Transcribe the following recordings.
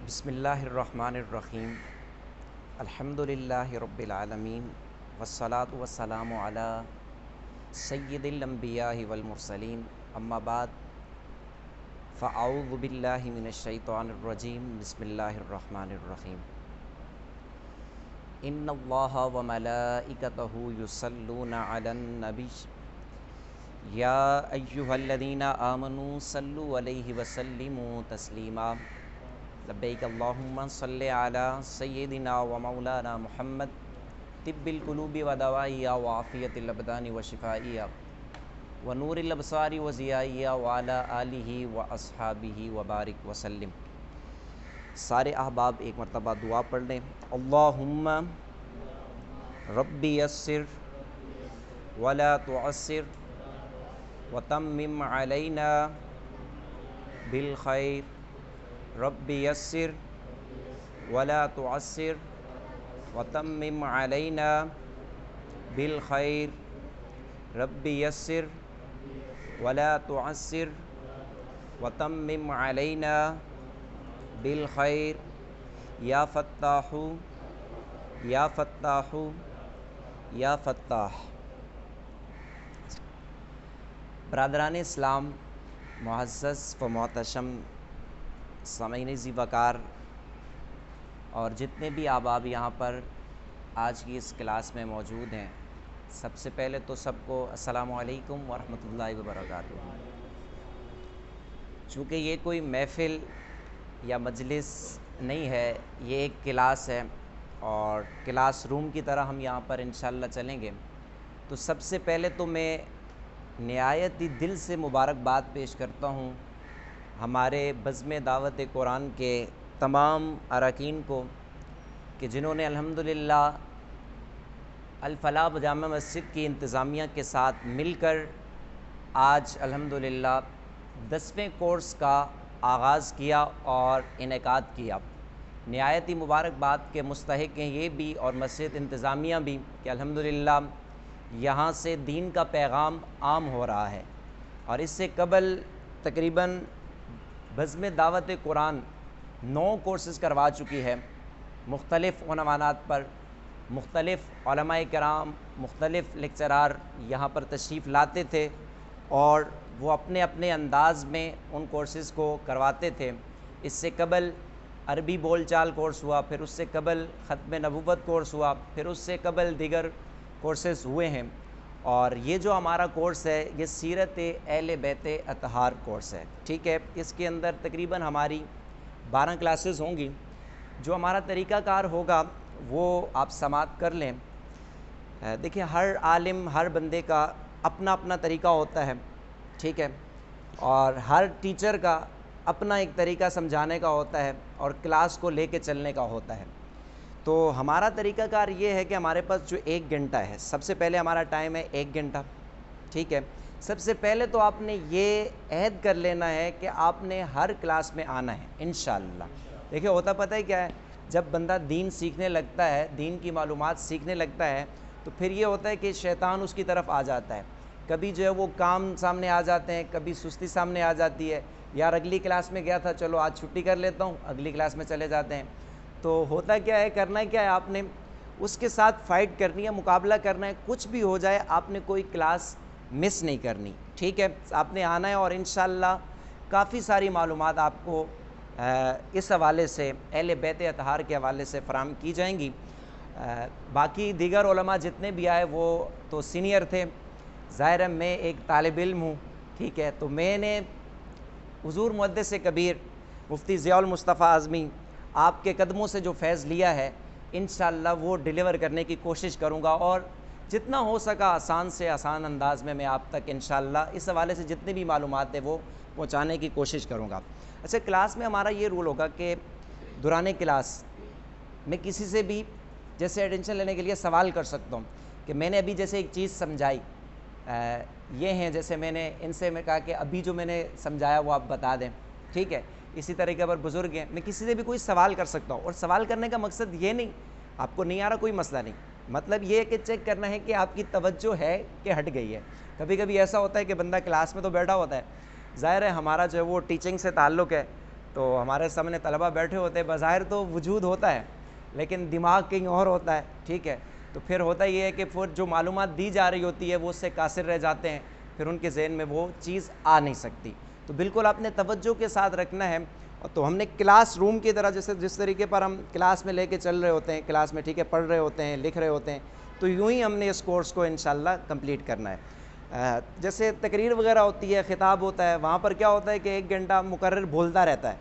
بسم اللہ الرحمن الرحیم الحمد للہ رب العالمین والصلاة والسلام علی سید الانبیاء والمرسلین اما بعد فاعوذ باللہ من الشیطان الرجیم بسم اللہ الرحمن الرحیم ان اللہ وملائکتہ یصلون علی النبی یا ایہا الذین آمنوا صلوا علیہ وسلموا تسلیما لبیک اللہم صلی علی سیدنا و مولانا محمد طب القلوب و دوائیا و عافیت الابدان و شفائیا و نور الابصار و ضیائیا و علی آلہ و اصحابہ و بارک وسلم۔ سارے احباب ایک مرتبہ دعا پڑھ لیں۔ اللہم ربی یسر ولا تعسر وتمم علینا بالخیر رب یسر ولا تعسر وتمم علینا بالخیر رب یسر ولا تعسر وتمم علینا بالخیر یا فتاح یا فتاح یا فتاح۔ برادران اسلام، معزز و محتشم سامعین ذی وقار اور جتنے بھی احباب یہاں پر آج کی اس کلاس میں موجود ہیں، سب سے پہلے تو سب کو السلام علیکم ورحمۃ اللہ وبرکاتہ۔ چونکہ یہ کوئی محفل یا مجلس نہیں ہے، یہ ایک کلاس ہے اور کلاس روم کی طرح ہم یہاں پر انشاءاللہ چلیں گے، تو سب سے پہلے تو میں نہایت ہی دل سے مبارکباد پیش کرتا ہوں ہمارے بزم دعوت قرآن کے تمام اراکین کو کہ جنہوں نے الحمدللہ الفلاح جامع مسجد کی انتظامیہ کے ساتھ مل کر آج الحمدللہ 10ویں کورس کا آغاز کیا اور انعقاد کیا۔ نہایت ہی مبارکباد کے مستحق ہیں یہ بھی اور مسجد انتظامیہ بھی کہ الحمدللہ یہاں سے دین کا پیغام عام ہو رہا ہے۔ اور اس سے قبل تقریباً بزم دعوت قرآن 9 کورسز کروا چکی ہے مختلف عنوانات پر۔ مختلف علماء کرام، مختلف لیکچرار یہاں پر تشریف لاتے تھے اور وہ اپنے اپنے انداز میں ان کورسز کو کرواتے تھے۔ اس سے قبل عربی بول چال کورس ہوا، پھر اس سے قبل ختم نبوت کورس ہوا، پھر اس سے قبل دیگر کورسز ہوئے ہیں، اور یہ جو ہمارا کورس ہے یہ سیرت اہل بیت اطہار کورس ہے، ٹھیک ہے۔ اس کے اندر تقریباً ہماری 12 کلاسز ہوں گی۔ جو ہمارا طریقہ کار ہوگا وہ آپ سماعت کر لیں۔ دیکھیں، ہر عالم، ہر بندے کا اپنا اپنا طریقہ ہوتا ہے، ٹھیک ہے، اور ہر ٹیچر کا اپنا ایک طریقہ سمجھانے کا ہوتا ہے اور کلاس کو لے کے چلنے کا ہوتا ہے۔ تو ہمارا طریقہ کار یہ ہے کہ ہمارے پاس جو 1 گھنٹہ ہے، سب سے پہلے ہمارا ٹائم ہے 1 گھنٹہ، ٹھیک ہے۔ سب سے پہلے تو آپ نے یہ عہد کر لینا ہے کہ آپ نے ہر کلاس میں آنا ہے انشاءاللہ۔ دیکھیں، ہوتا پتہ ہے کیا ہے، جب بندہ دین سیکھنے لگتا ہے، دین کی معلومات سیکھنے لگتا ہے، تو پھر یہ ہوتا ہے کہ شیطان اس کی طرف آ جاتا ہے۔ کبھی جو ہے وہ کام سامنے آ جاتے ہیں، کبھی سستی سامنے آ جاتی ہے، یار اگلی کلاس میں گیا تھا، چلو آج چھٹی کر لیتا ہوں، اگلی کلاس میں چلے جاتے ہیں۔ تو ہوتا کیا ہے، کرنا کیا ہے، آپ نے اس کے ساتھ فائٹ کرنی ہے، مقابلہ کرنا ہے، کچھ بھی ہو جائے آپ نے کوئی کلاس مس نہیں کرنی، ٹھیک ہے۔ آپ نے آنا ہے اور انشاءاللہ کافی ساری معلومات آپ کو اس حوالے سے، اہل بیت اطہار کے حوالے سے فراہم کی جائیں گی۔ باقی دیگر علماء جتنے بھی آئے وہ تو سینئر تھے، ظاہر ہے میں ایک طالب علم ہوں، ٹھیک ہے۔ تو میں نے حضور محدث کبیر مفتی ضیاء المصطفیٰ اعظمی آپ کے قدموں سے جو فیض لیا ہے انشاءاللہ وہ ڈیلیور کرنے کی کوشش کروں گا، اور جتنا ہو سکا آسان سے آسان انداز میں آپ تک انشاءاللہ اس حوالے سے جتنی بھی معلومات ہے وہ پہنچانے کی کوشش کروں گا۔ اچھا، کلاس میں ہمارا یہ رول ہوگا کہ دوران کلاس میں کسی سے بھی جیسے ایٹینشن لینے کے لیے سوال کر سکتا ہوں کہ میں نے ابھی جیسے ایک چیز سمجھائی، یہ ہیں، جیسے میں نے ان سے میں کہا کہ ابھی جو میں نے سمجھایا وہ آپ بتا دیں، ٹھیک ہے۔ اسی طریقے پر بزرگ ہیں، میں کسی سے بھی کوئی سوال کر سکتا ہوں، اور سوال کرنے کا مقصد یہ نہیں آپ کو نہیں آ رہا کوئی مسئلہ نہیں، مطلب یہ ہے کہ چیک کرنا ہے کہ آپ کی توجہ ہے کہ ہٹ گئی ہے۔ کبھی کبھی ایسا ہوتا ہے کہ بندہ کلاس میں تو بیٹھا ہوتا ہے، ظاہر ہے ہمارا جو ہے وہ ٹیچنگ سے تعلق ہے، تو ہمارے سامنے طلبہ بیٹھے ہوتے ہیں، بظاہر تو وجود ہوتا ہے لیکن دماغ کہیں اور ہوتا ہے، ٹھیک ہے. تو پھر ہوتا یہ ہے کہ پھر جو معلومات دی جا رہی ہوتی ہے وہ اس سے قاصر رہ جاتے ہیں، پھر ان کے ذہن میں وہ چیز آ نہیں سکتی. تو بالکل آپ نے توجہ کے ساتھ رکھنا ہے. تو ہم نے کلاس روم کی طرح جس طریقے پر ہم کلاس میں لے کے چل رہے ہوتے ہیں، کلاس میں ٹھیک ہے پڑھ رہے ہوتے ہیں، لکھ رہے ہوتے ہیں، تو یوں ہی ہم نے اس کورس کو انشاءاللہ کمپلیٹ کرنا ہے. جیسے تقریر وغیرہ ہوتی ہے، خطاب ہوتا ہے، وہاں پر کیا ہوتا ہے کہ 1 گھنٹہ مقرر بولتا رہتا ہے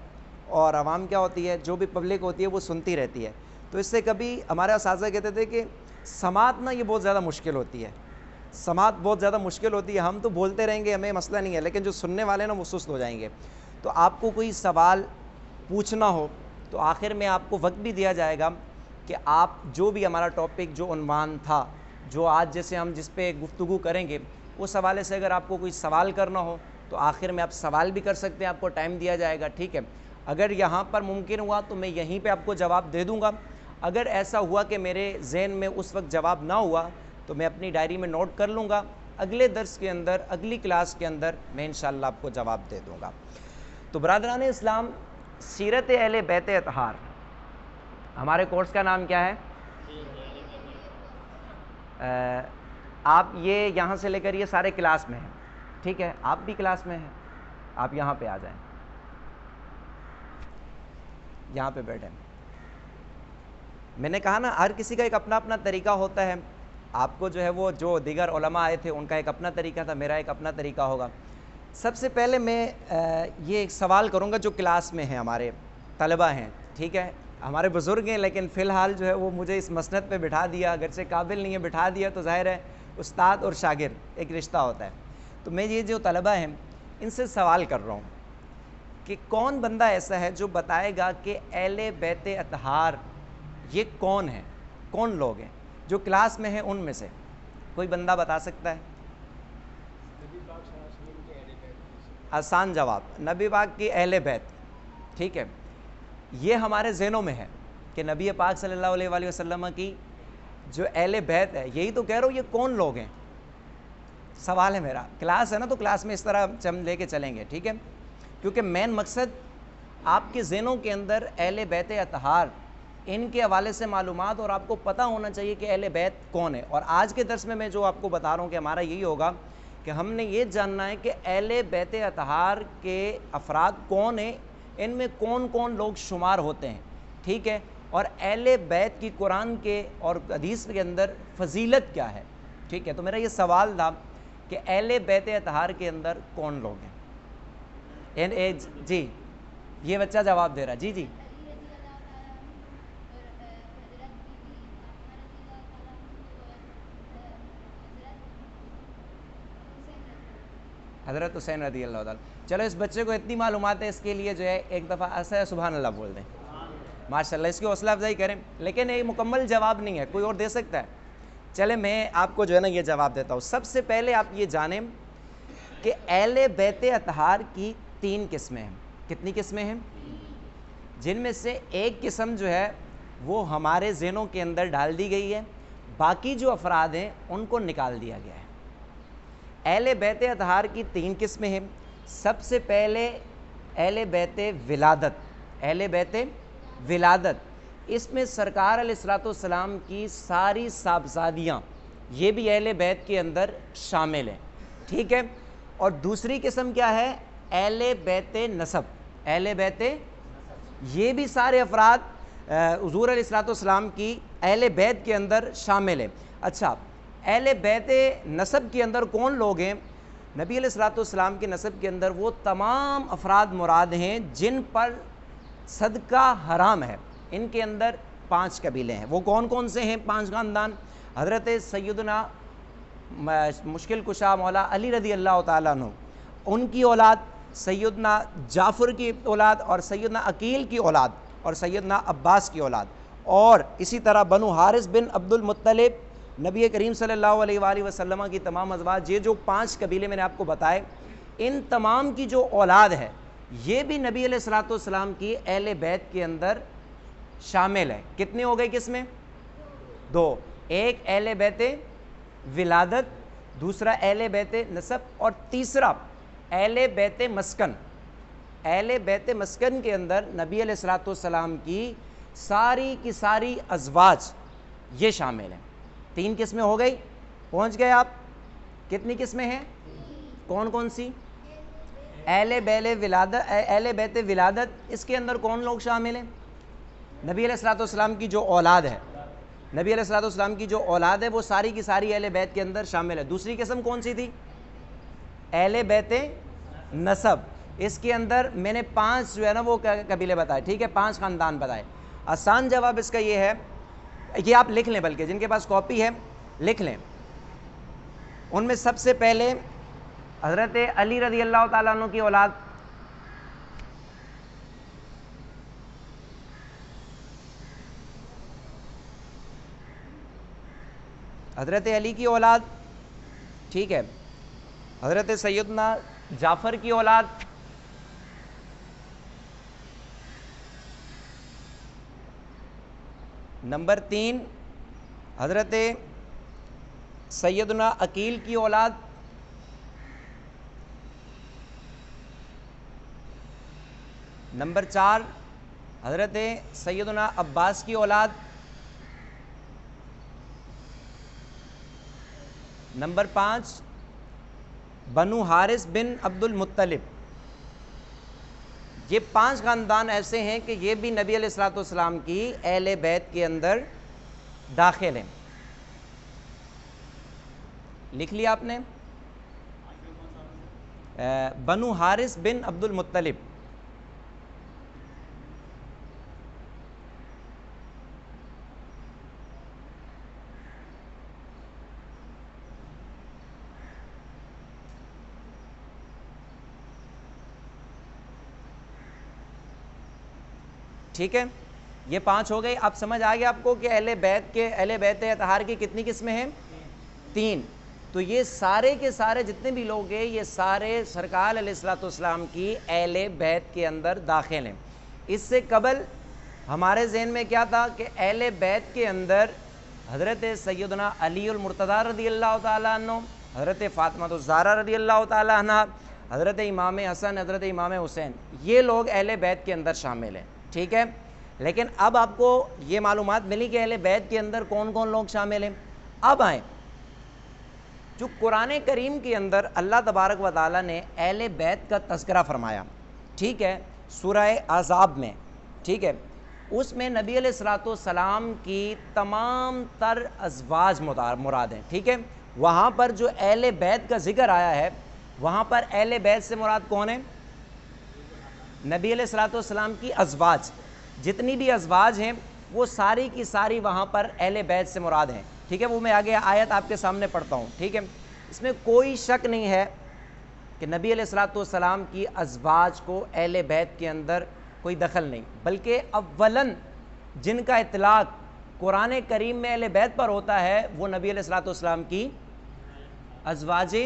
اور عوام کیا ہوتی ہے، جو بھی پبلک ہوتی ہے وہ سنتی رہتی ہے. تو اس سے کبھی ہمارے اساتذہ کہتے تھے کہ سماعت نا یہ بہت زیادہ مشکل ہوتی ہے، سماعت بہت زیادہ مشکل ہوتی ہے. ہم تو بولتے رہیں گے، ہمیں مسئلہ نہیں ہے، لیکن جو سننے والے نا وہ سست ہو جائیں گے. تو آپ کو کوئی سوال پوچھنا ہو تو آخر میں آپ کو وقت بھی دیا جائے گا کہ آپ جو بھی ہمارا ٹاپک جو عنوان تھا، جو آج جیسے ہم جس پہ گفتگو کریں گے، اس حوالے سے اگر آپ کو کوئی سوال کرنا ہو تو آخر میں آپ سوال بھی کر سکتے ہیں، آپ کو ٹائم دیا جائے گا، ٹھیک ہے. اگر یہاں پر ممکن ہوا تو میں یہیں پہ آپ کو جواب دے دوں گا. اگر ایسا ہوا کہ میرے ذہن میں اس وقت جواب نہ ہوا تو میں اپنی ڈائری میں نوٹ کر لوں گا، اگلے درس کے اندر، اگلی کلاس کے اندر میں انشاءاللہ آپ کو جواب دے دوں گا. تو برادران اسلام، سیرت اہل بیت اطہار، ہمارے کورس کا نام کیا ہے؟ آپ یہ یہاں سے لے کر یہ سارے کلاس میں ہیں، ٹھیک ہے، آپ بھی کلاس میں ہیں، آپ یہاں پہ آ جائیں، یہاں پہ بیٹھیں. میں نے کہا نا ہر کسی کا ایک اپنا اپنا طریقہ ہوتا ہے. آپ کو جو ہے وہ جو دیگر علماء آئے تھے ان کا ایک اپنا طریقہ تھا، میرا ایک اپنا طریقہ ہوگا. سب سے پہلے میں یہ ایک سوال کروں گا جو کلاس میں ہیں، ہمارے طلبہ ہیں، ٹھیک ہے، ہمارے بزرگ ہیں لیکن فی الحال جو ہے وہ مجھے اس مسند پہ بٹھا دیا، اگرچہ قابل نہیں ہے، بٹھا دیا تو ظاہر ہے استاد اور شاگرد ایک رشتہ ہوتا ہے. تو میں یہ جو طلبہ ہیں ان سے سوال کر رہا ہوں کہ کون بندہ ایسا ہے جو بتائے گا کہ اہل بیت اطہار یہ کون ہیں، کون لوگ ہیں جو کلاس میں ہیں؟ ان میں سے کوئی بندہ بتا سکتا ہے؟ آسان جواب، نبی پاک کی اہل بیت، ٹھیک ہے. یہ ہمارے ذہنوں میں ہے کہ نبی پاک صلی اللہ علیہ وآلہ وسلم کی جو اہل بیت ہے، یہی تو کہہ رہا ہوں، یہ کون لوگ ہیں؟ سوال ہے میرا، کلاس ہے نا تو کلاس میں اس طرح ہم لے کے چلیں گے، ٹھیک ہے، کیونکہ مین مقصد آپ کے ذہنوں کے اندر اہل بیت اطہار ان کے حوالے سے معلومات، اور آپ کو پتہ ہونا چاہیے کہ اہل بیت کون ہے. اور آج کے درس میں جو آپ کو بتا رہا ہوں کہ ہمارا یہی ہوگا کہ ہم نے یہ جاننا ہے کہ اہل بیت اطہار کے افراد کون ہیں، ان میں کون کون لوگ شمار ہوتے ہیں، ٹھیک ہے، اور اہل بیت کی قرآن کے اور حدیث کے اندر فضیلت کیا ہے، ٹھیک ہے. تو میرا یہ سوال تھا کہ اہل بیت اطہار کے اندر کون لوگ ہیں؟ جی یہ بچہ جواب دے رہا ہے، جی جی. حضرت حسین رضی اللہ تعالیٰ. چلو اس بچے کو اتنی معلومات ہے، اس کے لیے جو ہے ایک دفعہ ایسا سبحان اللہ بول دیں، ماشاء اللہ، اس کی حوصلہ افزائی کریں. لیکن یہ مکمل جواب نہیں ہے، کوئی اور دے سکتا ہے؟ چلے میں آپ کو جو ہے نا یہ جواب دیتا ہوں. سب سے پہلے آپ یہ جانیں کہ اہل بیت اطہار کی 3 قسمیں ہیں. کتنی قسمیں ہیں؟ جن میں سے ایک قسم جو ہے وہ ہمارے ذہنوں کے اندر ڈال دی گئی ہے، باقی جو افراد ہیں ان کو نکال دیا گیا ہے. اہل بیت اطہار کی 3 قسمیں ہیں. سب سے پہلے اہل بیت ولادت. اہل بیت ولادت، اس میں سرکار علیہ الصلوۃ والسلام کی ساری صاحبزادیاں یہ بھی اہل بیت کے اندر شامل ہیں، ٹھیک ہے. اور دوسری قسم کیا ہے؟ اہل بیت نسب. اہل بیت یہ بھی سارے افراد حضور علیہ الصلوۃ والسلام کی اہل بیت کے اندر شامل ہیں. اچھا، اہل بیت نسب کے اندر کون لوگ ہیں؟ نبی علیہ الصلوۃ والسلام کے نسب کے اندر وہ تمام افراد مراد ہیں جن پر صدقہ حرام ہے. ان کے اندر 5 قبیلے ہیں. وہ کون کون سے ہیں 5 خاندان؟ حضرت سیدنا مشکل کشا مولا علی رضی اللہ تعالیٰ عنہ، ان کی اولاد، سیدنا جعفر کی اولاد، اور سیدنا عقیل کی اولاد، اور سیدنا عباس کی اولاد، اور اسی طرح بنو حارث بن عبد المطلب، نبی کریم صلی اللہ علیہ وآلہ وسلم کی تمام ازواج. یہ جو 5 قبیلے میں نے آپ کو بتائے، ان تمام کی جو اولاد ہے یہ بھی نبی علیہ الصلوۃ والسلام کی اہل بیت کے اندر شامل ہے. کتنے ہو گئے قسمیں؟ 2. ایک اہل بیت ولادت، دوسرا اہل بیت نسب، اور تیسرا اہل بیت مسکن. اہل بیت مسکن کے اندر نبی علیہ الصلوۃ والسلام کی ساری ازواج یہ شامل ہیں۔ 3 قسمیں ہو گئی، پہنچ گئے آپ؟ کتنی قسمیں ہیں؟ کون کون سی؟ اہل بیت ولادت، اس کے اندر کون لوگ شامل ہیں؟ نبی علیہ الصلوۃ والسلام کی جو اولاد ہے، نبی علیہ الصلوۃ والسلام کی جو اولاد ہے وہ ساری کی ساری اہل بیت کے اندر شامل ہے۔ دوسری قسم کون سی تھی؟ اہل بیت نسب، اس کے اندر میں نے 5 جو ہے نا وہ قبیلے بتائے، ٹھیک ہے، 5 خاندان بتائے۔ آسان جواب اس کا یہ ہے، یہ آپ لکھ لیں، بلکہ جن کے پاس کاپی ہے لکھ لیں۔ ان میں سب سے پہلے حضرت علی رضی اللہ تعالیٰ عنہ کی اولاد، حضرت علی کی اولاد، ٹھیک ہے، حضرت سیدنا جعفر کی اولاد، نمبر 3 حضرت سیدنا عقیل کی اولاد، نمبر 4 حضرت سیدنا عباس کی اولاد، نمبر 5 بنو حارث بن عبد المطلب۔ یہ 5 خاندان ایسے ہیں کہ یہ بھی نبی علیہ الصلوۃ والسلام کی اہل بیت کے اندر داخل ہیں۔ لکھ لیا آپ نے؟ بنو حارث بن عبد المطلب، ٹھیک ہے، یہ 5 ہو گئی۔ اب سمجھ آ گیا آپ کو کہ اہل بیت اطہار کی کتنی قسمیں ہیں؟ 3۔ تو یہ سارے کے سارے جتنے بھی لوگ ہیں یہ سارے سرکار علیہ الصلوۃ والسلام کی اہل بیت کے اندر داخل ہیں۔ اس سے قبل ہمارے ذہن میں کیا تھا کہ اہل بیت کے اندر حضرت سیدنا علی المرتضیٰ رضی اللہ تعالیٰ عنہ، حضرت فاطمہ الزہرا رضی اللہ تعالیٰ عنہ، حضرت امام حسن، حضرت امام حسین، یہ لوگ اہل بیت کے اندر شامل ہیں، ٹھیک ہے۔ لیکن اب آپ کو یہ معلومات ملی کہ اہل بیت کے اندر کون کون لوگ شامل ہیں۔ اب آئیں، جو قرآن کریم کے اندر اللہ تبارک و تعالیٰ نے اہل بیت کا تذکرہ فرمایا، ٹھیک ہے، سورہ احزاب میں، ٹھیک ہے، اس میں نبی علیہ الصلوۃ والسلام کی تمام تر ازواج مراد ہیں، ٹھیک ہے۔ وہاں پر جو اہل بیت کا ذکر آیا ہے، وہاں پر اہل بیت سے مراد کون ہے؟ نبی علیہ الصلوۃ والسلام کی ازواج، جتنی بھی ازواج ہیں وہ ساری کی ساری وہاں پر اہل بیت سے مراد ہیں، ٹھیک ہے۔ وہ میں آگے آیت آپ کے سامنے پڑھتا ہوں، ٹھیک ہے۔ اس میں کوئی شک نہیں ہے کہ نبی علیہ الصلوۃ والسلام کی ازواج کو اہل بیت کے اندر کوئی دخل نہیں، بلکہ اولاً جن کا اطلاق قرآن کریم میں اہل بیت پر ہوتا ہے وہ نبی علیہ الصلوۃ والسلام کی ازواج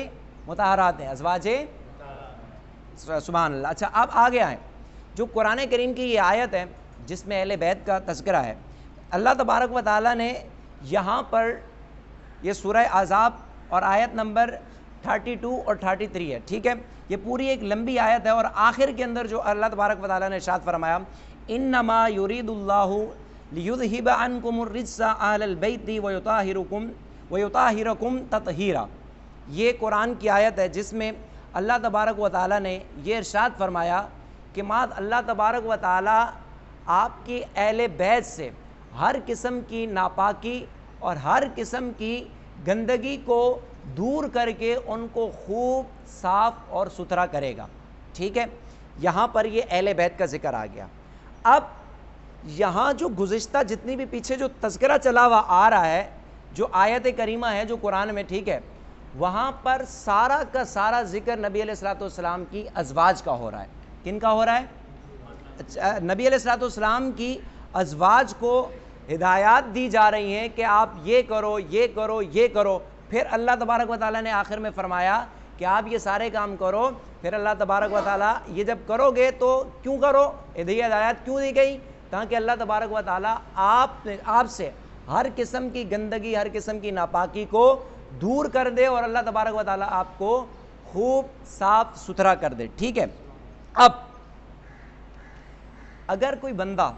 مطہرات ہیں، ازواج، سبحان اللہ۔ اچھا، اب آگے آئیں، جو قرآن کریم کی یہ آیت ہے جس میں اہل بیت کا تذکرہ ہے، اللہ تبارک و تعالیٰ نے یہاں پر یہ سورہ احزاب اور آیت نمبر 32 اور 33 ہے، ٹھیک ہے، یہ پوری ایک لمبی آیت ہے، اور آخر کے اندر جو اللہ تبارک و تعالیٰ نے ارشاد فرمایا، انما یرید اللہ لیذہب عنکم الرجس اہل البیت ویطہرکم تطہیرا۔ یہ قرآن کی آیت ہے جس میں اللہ تبارک و تعالیٰ نے یہ ارشاد فرمایا کہ ماد اللہ تبارک و تعالیٰ آپ کی اہل بیت سے ہر قسم کی ناپاکی اور ہر قسم کی گندگی کو دور کر کے ان کو خوب صاف اور ستھرا کرے گا، ٹھیک ہے۔ یہاں پر یہ اہل بیت کا ذکر آ گیا۔ اب یہاں جو گزشتہ جتنی بھی پیچھے جو تذکرہ چلا ہوا آ رہا ہے، جو آیت کریمہ ہے جو قرآن میں، ٹھیک ہے، وہاں پر سارا کا سارا ذکر نبی علیہ الصلوۃ والسلام کی ازواج کا ہو رہا ہے۔ کن کا ہو رہا ہے؟ نبی علیہ الصلوۃ والسلام کی ازواج کو ہدایات دی جا رہی ہیں کہ آپ یہ کرو، یہ کرو، یہ کرو۔ پھر اللہ تبارک و تعالیٰ نے آخر میں فرمایا کہ آپ یہ سارے کام کرو۔ پھر اللہ تبارک و تعالیٰ یہ جب کرو گے تو کیوں کرو، یہ ہدایات کیوں دی گئی؟ تاکہ اللہ تبارک و تعالیٰ آپ سے ہر قسم کی گندگی، ہر قسم کی ناپاکی کو دور کر دے اور اللہ تبارک و تعالیٰ آپ کو خوب صاف ستھرا کر دے، ٹھیک ہے۔ اب اگر کوئی بندہ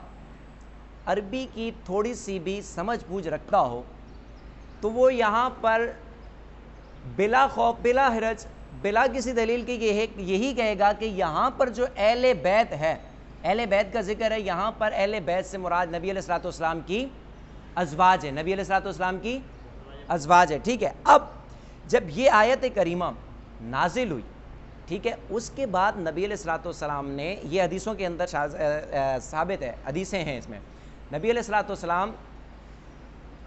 عربی کی تھوڑی سی بھی سمجھ بوجھ رکھتا ہو تو وہ یہاں پر بلا خوف بلا حرج بلا کسی دلیل کی یہی کہے گا کہ یہاں پر جو اہل بیت ہے، اہل بیت کا ذکر ہے، یہاں پر اہل بیت سے مراد نبی علیہ الصلوۃ والسلام کی ازواج ہے، نبی علیہ الصلوۃ والسلام کی ازواج ہے، ٹھیک ہے۔ اب جب یہ آیت کریمہ نازل ہوئی، ٹھیک ہے، اس کے بعد نبی علیہ الصلوۃ والسلام نے، یہ حدیثوں کے اندر ثابت ہے، حدیثیں ہیں اس میں، نبی علیہ الصلوۃ والسلام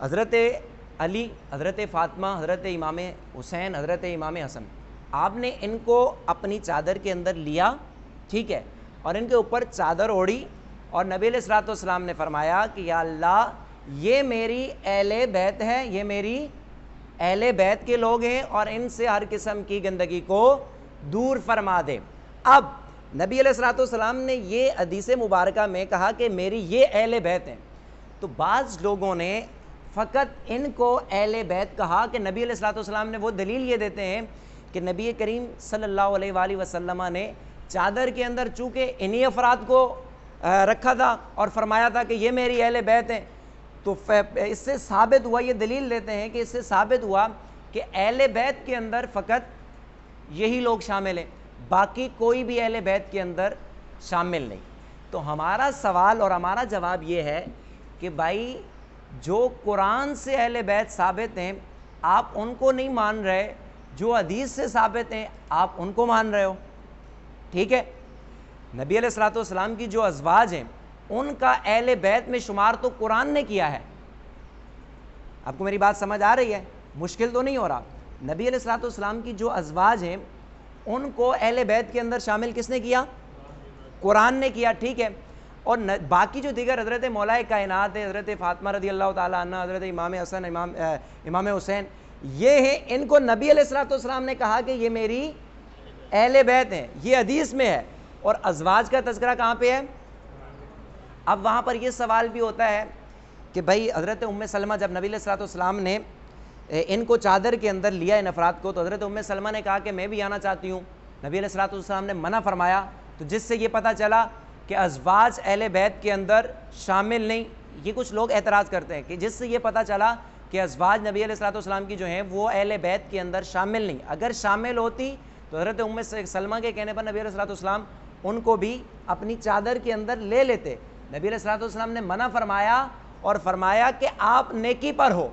حضرت علی، حضرت فاطمہ، حضرت امام حسین، حضرت امام حسن، آپ نے ان کو اپنی چادر کے اندر لیا، ٹھیک ہے، اور ان کے اوپر چادر اوڑھی، اور نبی علیہ الصلوۃ والسلام نے فرمایا کہ یا اللہ یہ میری اہل بیت ہے، یہ میری اہل بیت کے لوگ ہیں، اور ان سے ہر قسم کی گندگی کو دور فرما دے۔ اب نبی علیہ الصلوۃ والسلام نے یہ حدیث مبارکہ میں کہا کہ میری یہ اہل بیت ہیں، تو بعض لوگوں نے فقط ان کو اہل بیت کہا کہ نبی علیہ الصلوۃ والسلام نے وہ دلیل یہ دیتے ہیں کہ نبی کریم صلی اللہ علیہ وآلہ وسلم نے چادر کے اندر چونکہ انہی افراد کو رکھا تھا اور فرمایا تھا کہ یہ میری اہل بیت ہیں، تو اس سے ثابت ہوا، یہ دلیل دیتے ہیں کہ اس سے ثابت ہوا کہ اہل بیت کے اندر فقط یہی لوگ شامل ہیں، باقی کوئی بھی اہل بیت کے اندر شامل نہیں۔ تو ہمارا سوال اور ہمارا جواب یہ ہے کہ بھائی جو قرآن سے اہل بیت ثابت ہیں آپ ان کو نہیں مان رہے، جو حدیث سے ثابت ہیں آپ ان کو مان رہے ہو، ٹھیک ہے۔ نبی علیہ الصلوۃ والسلام کی جو ازواج ہیں ان کا اہل بیت میں شمار تو قرآن نے کیا ہے۔ آپ کو میری بات سمجھ آ رہی ہے؟ مشکل تو نہیں ہو رہا؟ نبی علیہ الصلوۃ والسلام کی جو ازواج ہیں ان کو اہل بیت کے اندر شامل کس نے کیا؟ قرآن نے کیا، ٹھیک ہے۔ اور باقی جو دیگر حضرت مولا کائنات ہے، حضرت فاطمہ رضی اللہ تعالیٰ عنہ، حضرت امام حسن، امام حسین، یہ ہیں، ان کو نبی علیہ الصلوۃ والسلام نے کہا کہ یہ میری اہل بیت ہیں، یہ حدیث میں ہے۔ اور ازواج کا تذکرہ کہاں پہ ہے؟ اب وہاں پر یہ سوال بھی ہوتا ہے کہ بھائی حضرت ام سلمہ جب نبی علیہ الصلوۃ والسلام نے ان کو چادر کے اندر لیا ان افراد کو، تو حضرت ام سلمہ نے کہا کہ میں بھی آنا چاہتی ہوں، نبی علیہ الصلوۃ والسلام نے منع فرمایا، تو جس سے یہ پتہ چلا کہ ازواج اہل بیت کے اندر شامل نہیں۔ یہ کچھ لوگ اعتراض کرتے ہیں کہ جس سے یہ پتہ چلا کہ ازواج نبی علیہ الصلوۃ والسلام کی جو ہیں وہ اہل بیت کے اندر شامل نہیں، اگر شامل ہوتی تو حضرت ام سلمہ کے کہنے پر نبی علیہ الصلوۃ والسلام ان کو بھی اپنی چادر کے اندر لے لیتے۔ نبی علیہ الصلوۃ والسلام نے منع فرمایا اور فرمایا کہ آپ نیکی پر ہو،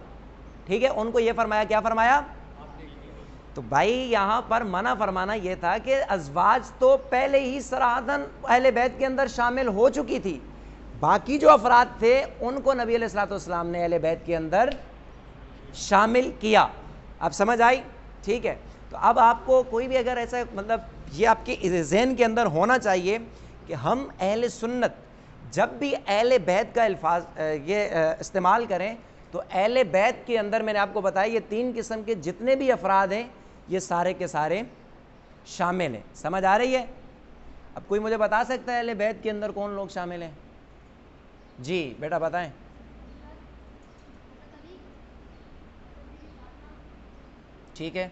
ٹھیک ہے، ان کو یہ فرمایا، کیا فرمایا؟ تو بھائی یہاں پر منع فرمانا یہ تھا کہ ازواج تو پہلے ہی صراحتاً اہل بیت کے اندر شامل ہو چکی تھی، باقی جو افراد تھے ان کو نبی علیہ الصلوۃ والسلام نے اہل بیت کے اندر شامل کیا۔ اب سمجھ آئی؟ ٹھیک ہے۔ تو اب آپ کو کوئی بھی اگر ایسا مطلب یہ آپ کے ذہن کے اندر ہونا چاہیے کہ ہم اہل سنت جب بھی اہل بیت کا الفاظ یہ استعمال کریں تو اہل بیت کے اندر میں نے آپ کو بتایا یہ تین قسم کے جتنے بھی افراد ہیں یہ سارے کے سارے شامل ہیں۔ سمجھ آ رہی ہے؟ اب کوئی مجھے بتا سکتا ہے اہل بیت کے اندر کون لوگ شامل ہیں؟ جی بیٹا بتائیں۔ ٹھیک ہے،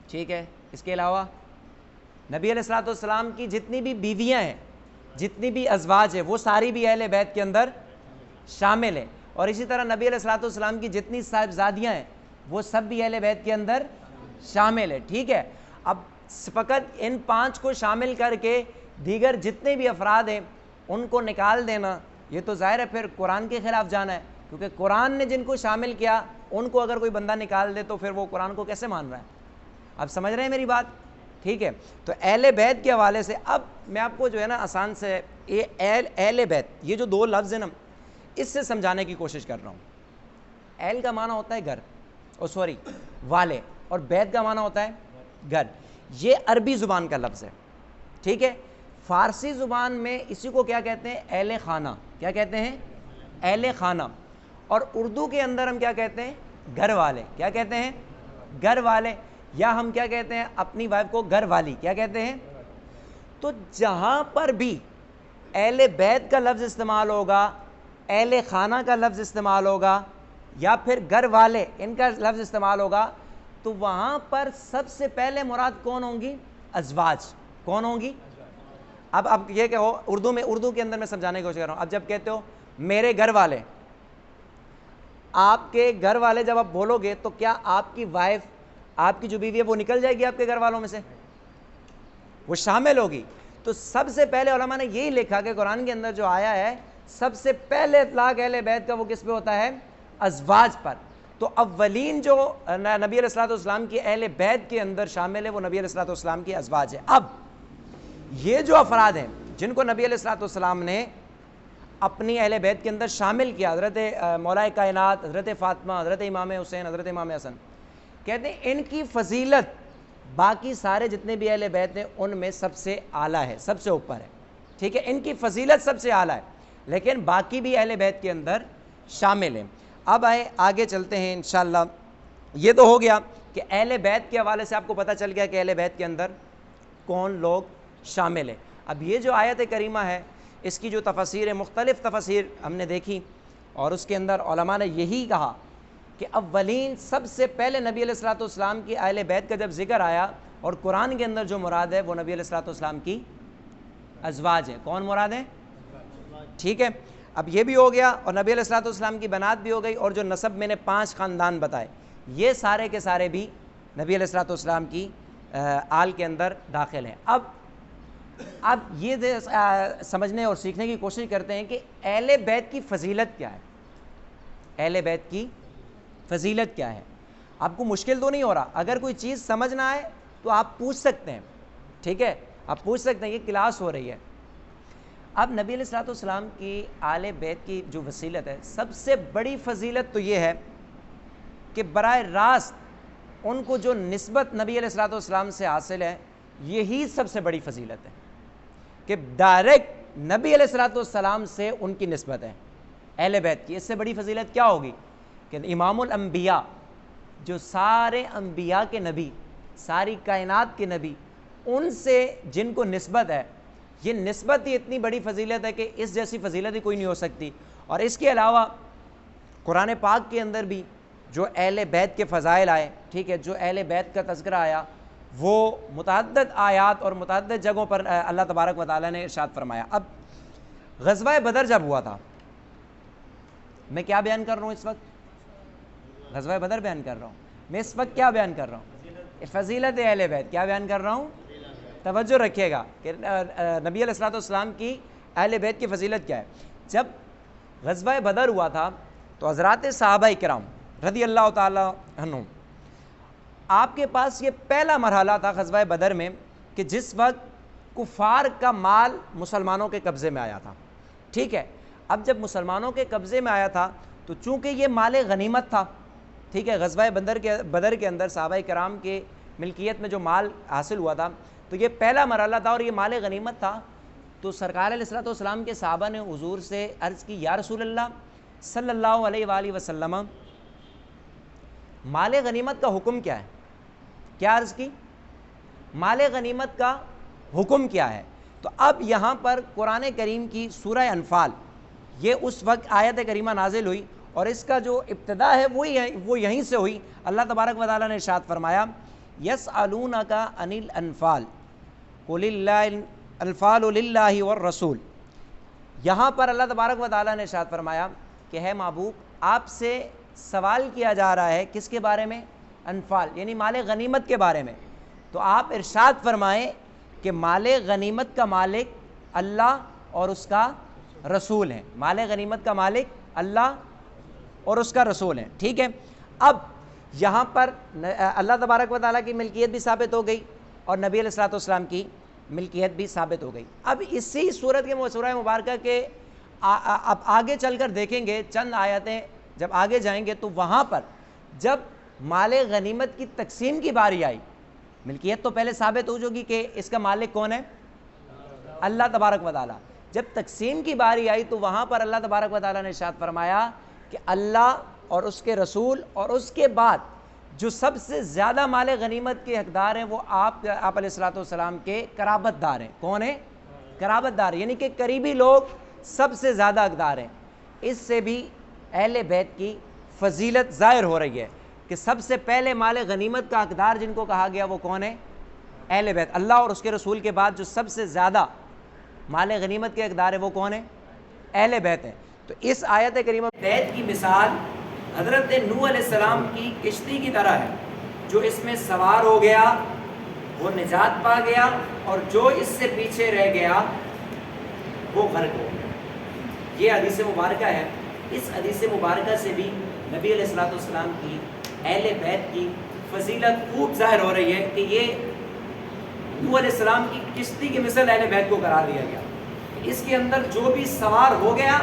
ٹھیک ہے، اس کے علاوہ نبی علیہ الصلوۃ والسلام کی جتنی بھی بیویاں ہیں، جتنی بھی ازواج ہیں وہ ساری بھی اہل بیت کے اندر شامل ہیں، اور اسی طرح نبی علیہ الصلوۃ والسلام کی جتنی صاحبزادیاں ہیں وہ سب بھی اہل بیت کے اندر شامل ہیں، ٹھیک ہے۔ اب فقط ان پانچ کو شامل کر کے دیگر جتنے بھی افراد ہیں ان کو نکال دینا یہ تو ظاہر ہے پھر قرآن کے خلاف جانا ہے، کیونکہ قرآن نے جن کو شامل کیا ان کو اگر کوئی بندہ نکال دے تو پھر وہ قرآن کو کیسے مان رہا ہے؟ آپ سمجھ رہے ہیں میری بات؟ ٹھیک ہے۔ تو اہل بیت کے حوالے سے اب میں آپ کو جو ہے نا آسان سے یہ اہل بیت یہ جو دو لفظ ہیں نا اس سے سمجھانے کی کوشش کر رہا ہوں۔ اہل کا معنی ہوتا ہے گھر، والے، اور بیت کا معنی ہوتا ہے گھر، یہ عربی زبان کا لفظ ہے، ٹھیک ہے۔ فارسی زبان میں اسی کو کیا کہتے ہیں؟ اہل خانہ، کیا کہتے ہیں؟ اہل خانہ۔ اور اردو کے اندر ہم کیا کہتے ہیں؟ گھر والے، کیا کہتے ہیں؟ گھر والے، یا ہم کیا کہتے ہیں اپنی وائف کو؟ گھر والی، کیا کہتے ہیں؟ تو جہاں پر بھی اہل بیت کا لفظ استعمال ہوگا، اہل خانہ کا لفظ استعمال ہوگا، یا پھر گھر والے ان کا لفظ استعمال ہوگا، تو وہاں پر سب سے پہلے مراد کون ہوں گی؟ ازواج۔ کون ہوں گی؟ اب یہ کہ ہو اردو کے اندر میں سمجھانے کی کوشش کر رہا ہوں. اب جب کہتے ہو میرے گھر والے، آپ کے گھر والے جب آپ بولو گے تو کیا آپ کی وائف، آپ کی جو بیوی ہے وہ نکل جائے گی آپ کے گھر والوں میں سے؟ وہ شامل ہوگی. تو سب سے پہلے علماء نے یہی لکھا کہ قرآن کے اندر جو آیا ہے سب سے پہلے اطلاق اہل بیت کا وہ کس پہ ہوتا ہے؟ ازواج پر. تو اولین جو نبی علیہ الصلوۃ والسلام کی اہل بیت کے اندر شامل ہے وہ نبی علیہ الصلوۃ والسلام کی ازواج ہے. اب یہ جو افراد ہیں جن کو نبی علیہ الصلوۃ والسلام نے اپنی اہل بیت کے اندر شامل کیا، حضرت مولا کائنات، حضرت فاطمہ، حضرت امام حسین، حضرت امام حسن، کہتے ہیں ان کی فضیلت باقی سارے جتنے بھی اہل بیت ہیں ان میں سب سے اعلیٰ ہے، سب سے اوپر ہے. ٹھیک ہے، ان کی فضیلت سب سے اعلیٰ ہے، لیکن باقی بھی اہل بیت کے اندر شامل ہیں. اب آگے چلتے ہیں انشاءاللہ. یہ تو ہو گیا کہ اہل بیت کے حوالے سے آپ کو پتہ چل گیا کہ اہل بیت کے اندر کون لوگ شامل ہیں. اب یہ جو آیت کریمہ ہے اس کی جو تفاسیر ہے، مختلف تفاسیر ہم نے دیکھی، اور اس کے اندر علماء نے یہی کہا کہ اولین سب سے پہلے نبی علیہ الصلوۃ والسلام کی اہل بیت کا جب ذکر آیا اور قرآن کے اندر جو مراد ہے وہ نبی علیہ الصلوۃ والسلام کی ازواج ہے. کون مراد ہے؟ ٹھیک ہے. اب یہ بھی ہو گیا اور نبی علیہ الصلوۃ والسلام کی بنات بھی ہو گئی، اور جو نسب میں نے 5 خاندان بتائے یہ سارے کے سارے بھی نبی علیہ الصلوۃ والسلام کی آل کے اندر داخل ہیں. اب یہ سمجھنے اور سیکھنے کی کوشش کرتے ہیں کہ اہل بیت کی فضیلت کیا ہے. اہل بیت کی فضیلت کیا ہے؟ آپ کو مشکل تو نہیں ہو رہا؟ اگر کوئی چیز سمجھ نہ آئے تو آپ پوچھ سکتے ہیں. ٹھیک ہے، آپ پوچھ سکتے ہیں، یہ کلاس ہو رہی ہے. اب نبی علیہ الصلوۃ والسلام کی آل بیت کی جو فضیلت ہے، سب سے بڑی فضیلت تو یہ ہے کہ براہ راست ان کو جو نسبت نبی علیہ الصلوۃ والسلام سے حاصل ہے یہی سب سے بڑی فضیلت ہے کہ ڈائریکٹ نبی علیہ الصلوۃ والسلام سے ان کی نسبت ہے اہل بیت کی. اس سے بڑی فضیلت کیا ہوگی کہ امام الانبیاء، جو سارے انبیاء کے نبی، ساری کائنات کے نبی، ان سے جن کو نسبت ہے، یہ نسبت ہی اتنی بڑی فضیلت ہے کہ اس جیسی فضیلت ہی کوئی نہیں ہو سکتی. اور اس کے علاوہ قرآن پاک کے اندر بھی جو اہل بیت کے فضائل آئے، ٹھیک ہے، جو اہل بیت کا تذکرہ آیا، وہ متعدد آیات اور متعدد جگہوں پر اللہ تبارک و تعالیٰ نے ارشاد فرمایا. اب غزوہ بدر جب ہوا تھا، میں کیا بیان کر رہا ہوں اس وقت؟ غزوہ بدر بیان کر رہا ہوں. میں اس وقت کیا بیان کر رہا ہوں؟ فضیلت اہل بیت. کیا بیان کر رہا ہوں؟ توجہ رکھیے گا کہ نبی علیہ الصلوۃ والسلام کی اہل بیت کی فضیلت کیا ہے. جب غزوہ بدر ہوا تھا تو حضرات صحابہ کرام رضی اللہ تعالیٰ عنہم، آپ کے پاس یہ پہلا مرحلہ تھا غزوہ بدر میں کہ جس وقت کفار کا مال مسلمانوں کے قبضے میں آیا تھا. ٹھیک ہے، اب جب مسلمانوں کے قبضے میں آیا تھا تو چونکہ یہ مال غنیمت تھا، ٹھیک ہے، غزوہ بدر کے اندر صحابہ کرام کے ملکیت میں جو مال حاصل ہوا تھا تو یہ پہلا مرحلہ تھا اور یہ مال غنیمت تھا. تو سرکار علیہ الصلوۃ والسلام کے صحابہ نے حضور سے عرض کی، یا رسول اللہ صلی اللہ علیہ وآلہ وسلم، مال غنیمت کا حکم کیا ہے؟ کیا عرض کی؟ مال غنیمت کا حکم کیا ہے؟ تو اب یہاں پر قرآن کریم کی سورہ انفال، یہ اس وقت آیت کریمہ نازل ہوئی اور اس کا جو ابتدا ہے وہ یہیں سے ہوئی. اللہ تبارک و تعالیٰ نے ارشاد فرمایا، یسألونک عن الانفال قل الانفال للہ والرسول. یہاں پر اللہ تبارک و تعالیٰ نے ارشاد فرمایا کہ ہے محبوب، آپ سے سوال کیا جا رہا ہے کس کے بارے میں؟ انفال، یعنی مال غنیمت کے بارے میں. تو آپ ارشاد فرمائیں کہ مال غنیمت کا مالک اللہ اور اس کا رسول ہے. مال غنیمت کا مالک اللہ اور اس کا رسول ہے. ٹھیک ہے، اب یہاں پر اللہ تبارک و تعالیٰ کی ملکیت بھی ثابت ہو گئی اور نبی علیہ الصلوۃ والسلام کی ملکیت بھی ثابت ہو گئی. اب اسی صورت کے سورہ مبارکہ کے اب آگے چل کر دیکھیں گے، چند آیتیں جب آگے جائیں گے تو وہاں پر جب مال غنیمت کی تقسیم کی باری آئی، ملکیت تو پہلے ثابت ہو چکی کہ اس کا مالک کون ہے؟ اللہ تبارک و تعالیٰ. جب تقسیم کی باری آئی تو وہاں پر اللہ تبارک و تعالیٰ نے ارشاد فرمایا کہ اللہ اور اس کے رسول اور اس کے بعد جو سب سے زیادہ مال غنیمت کے حقدار ہیں وہ آپ علیہ الصلوۃ والسلام کے قرابت دار ہیں. کون ہیں؟ قرابت دار، یعنی کہ قریبی لوگ سب سے زیادہ حقدار ہیں. اس سے بھی اہل بیت کی فضیلت ظاہر ہو رہی ہے کہ سب سے پہلے مال غنیمت کا حقدار جن کو کہا گیا وہ کون ہے؟ اہل بیت. اللہ اور اس کے رسول کے بعد جو سب سے زیادہ مال غنیمت کے اقدار ہے وہ کون ہے؟ اہل بیت ہیں۔ تو اس آیت کریمہ بیت کی مثال حضرت نوح علیہ السلام کی کشتی کی طرح ہے، جو اس میں سوار ہو گیا وہ نجات پا گیا، اور جو اس سے پیچھے رہ گیا وہ غرق ہو گیا۔ یہ حدیث مبارکہ ہے۔ اس حدیث مبارکہ سے بھی نبی علیہ الصلوۃ والسلام کی اہل بیت کی فضیلت خوب ظاہر ہو رہی ہے کہ یہ نوح علیہ السلام کی کشتی کی مثل اہل بیت کو قرار دیا گیا۔ اس کے اندر جو بھی سوار ہو گیا،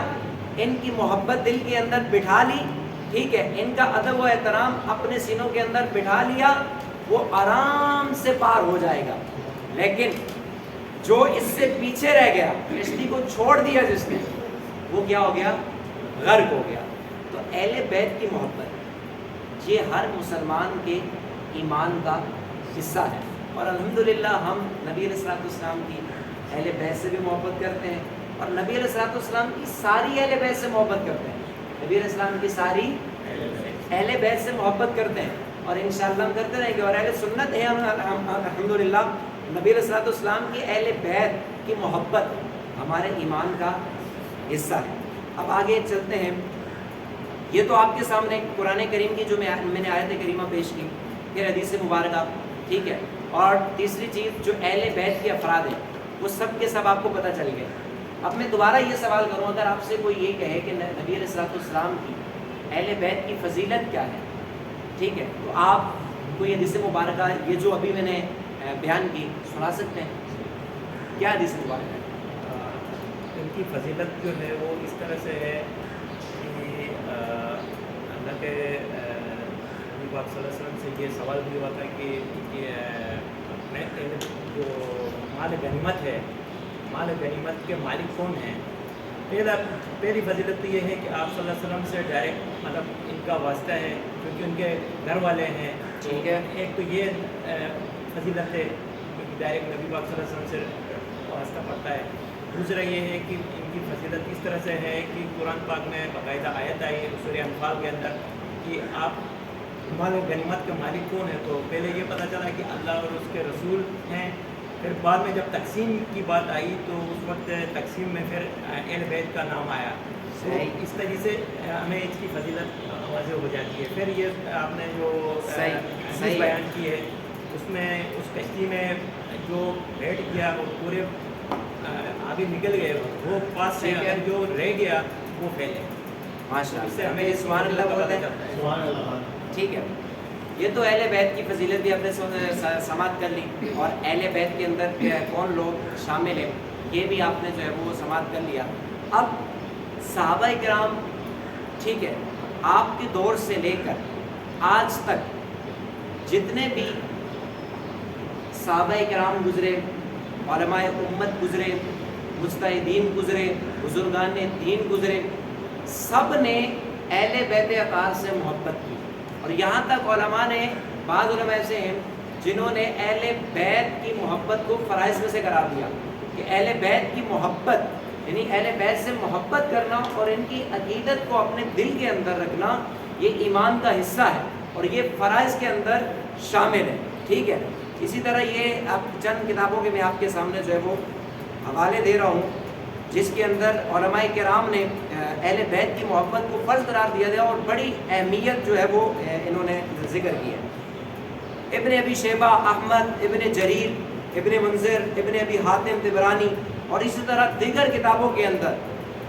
ان کی محبت دل کے اندر بٹھا لی، ٹھیک ہے، ان کا ادب و احترام اپنے سینوں کے اندر بٹھا لیا، وہ آرام سے پار ہو جائے گا۔ لیکن جو اس سے پیچھے رہ گیا، کشتی کو چھوڑ دیا جس نے، وہ کیا ہو گیا؟ غرق ہو گیا۔ تو اہل بیت کی محبت یہ ہر مسلمان کے ایمان کا حصہ ہے، اور الحمدللہ ہم نبی علیہ الصلوۃ والسلام کی اہل بیت سے بھی محبت کرتے ہیں، اور نبی علیہ الصلوۃ والسلام کی ساری اہل بیت سے محبت کرتے ہیں۔ نبی علیہ السلام کی ساری اہل بیت سے محبت کرتے ہیں، اور انشاءاللہ ہم کرتے رہیں گے، اور اہل سنت ہیں ہم الحمدللہ۔ نبی علیہ الصلوۃ والسلام کی اہل بیت کی محبت ہمارے ایمان کا حصہ ہے۔ اب آگے چلتے ہیں۔ یہ تو آپ کے سامنے قرآن کریم کی جو میں نے آیت کریمہ پیش کی، پھر حدیث مبارکہ، ٹھیک ہے، اور تیسری چیز جو اہل بیت کے افراد ہیں وہ سب کے سب آپ کو پتہ چل گئے۔ اب میں دوبارہ یہ سوال کروں، اگر آپ سے کوئی یہ کہے کہ نبی علیہ الصلوۃ والسلام کی اہل بیت کی فضیلت کیا ہے، ٹھیک ہے، تو آپ کوئی حدیث مبارکہ یہ جو ابھی میں نے بیان کی سنا سکتے ہیں؟ کیا حدیث مبارکہ ہے؟ ان کی فضیلت جو ہے وہ اس طرح سے ہے کہ اللہ کے نبی پاک صلی اللہ علیہ وسلم سے یہ سوال بھی ہوا تھا کہ میں جو مال غنیمت ہے، مال غنیمت کے مالک کون ہیں؟ پہلی فضیلت تو یہ ہے کہ آپ صلی اللہ علیہ وسلم سے ڈائریکٹ مطلب ان کا واسطہ ہے، کیونکہ ان کے گھر والے ہیں، ٹھیک ہے، ایک تو یہ فضیلت ہے کہ ڈائریکٹ نبی پاک صلی اللہ علیہ وسلم سے واسطہ پڑتا ہے۔ دوسرا یہ ہے کہ ان کی فضیلت اس طرح سے ہے کہ قرآن پاک میں باقاعدہ آیت آئی ہے سورہ انفال کے اندر کہ آپ مال غنیمت کے مالک کون ہیں، تو پہلے یہ پتہ چلا کہ اللہ اور اس کے رسول ہیں، پھر بعد میں جب تقسیم کی بات آئی تو اس وقت تقسیم میں پھر اہل بیت کا نام آیا۔ تو اس طرح سے ہمیں اس کی فضیلت واضح ہو جاتی ہے۔ پھر یہ آپ نے جو حدیث بیان کی ہے اس میں اس کشتی میں جو بیٹھ گیا وہ پورے آگے نکل گئے، وہ پاس سے اگر جو رہ گیا وہ پھیلے۔ ماشاء اس سے اللہ، ہمیں سبحان اللہ بولتے ہیں، سبحان اللہ۔ ٹھیک ہے۔ یہ تو اہل بیت کی فضیلت بھی اپنے سماعت کر لی، اور اہل بیت کے اندر کون لوگ شامل ہیں یہ بھی آپ نے جو ہے وہ سماعت کر لیا۔ اب صحابہ کرام، ٹھیک ہے، آپ کے دور سے لے کر آج تک جتنے بھی صحابہ کرام گزرے، علماء امت گزرے، مجتہدین گزرے، بزرگان دین گزرے، سب نے اہل بیت اطہار سے محبت کی، اور یہاں تک علماء نے، بعض علماء ایسے ہیں جنہوں نے اہل بیت کی محبت کو فرائض میں سے قرار دیا کہ اہل بیت کی محبت یعنی اہل بیت سے محبت کرنا اور ان کی عقیدت کو اپنے دل کے اندر رکھنا یہ ایمان کا حصہ ہے، اور یہ فرائض کے اندر شامل ہے، ٹھیک ہے۔ اسی طرح یہ اب چند کتابوں کے میں آپ کے سامنے جو ہے وہ حوالے دے رہا ہوں جس کے اندر علماء کرام نے اہل بیت کی محبت کو فرض قرار دیا اور بڑی اہمیت جو ہے وہ انہوں نے ذکر کی ہے۔ ابن ابی شیبہ، احمد، ابن جریر، ابن منذر، ابن ابی حاتم طبرانی اور اسی طرح دیگر کتابوں کے اندر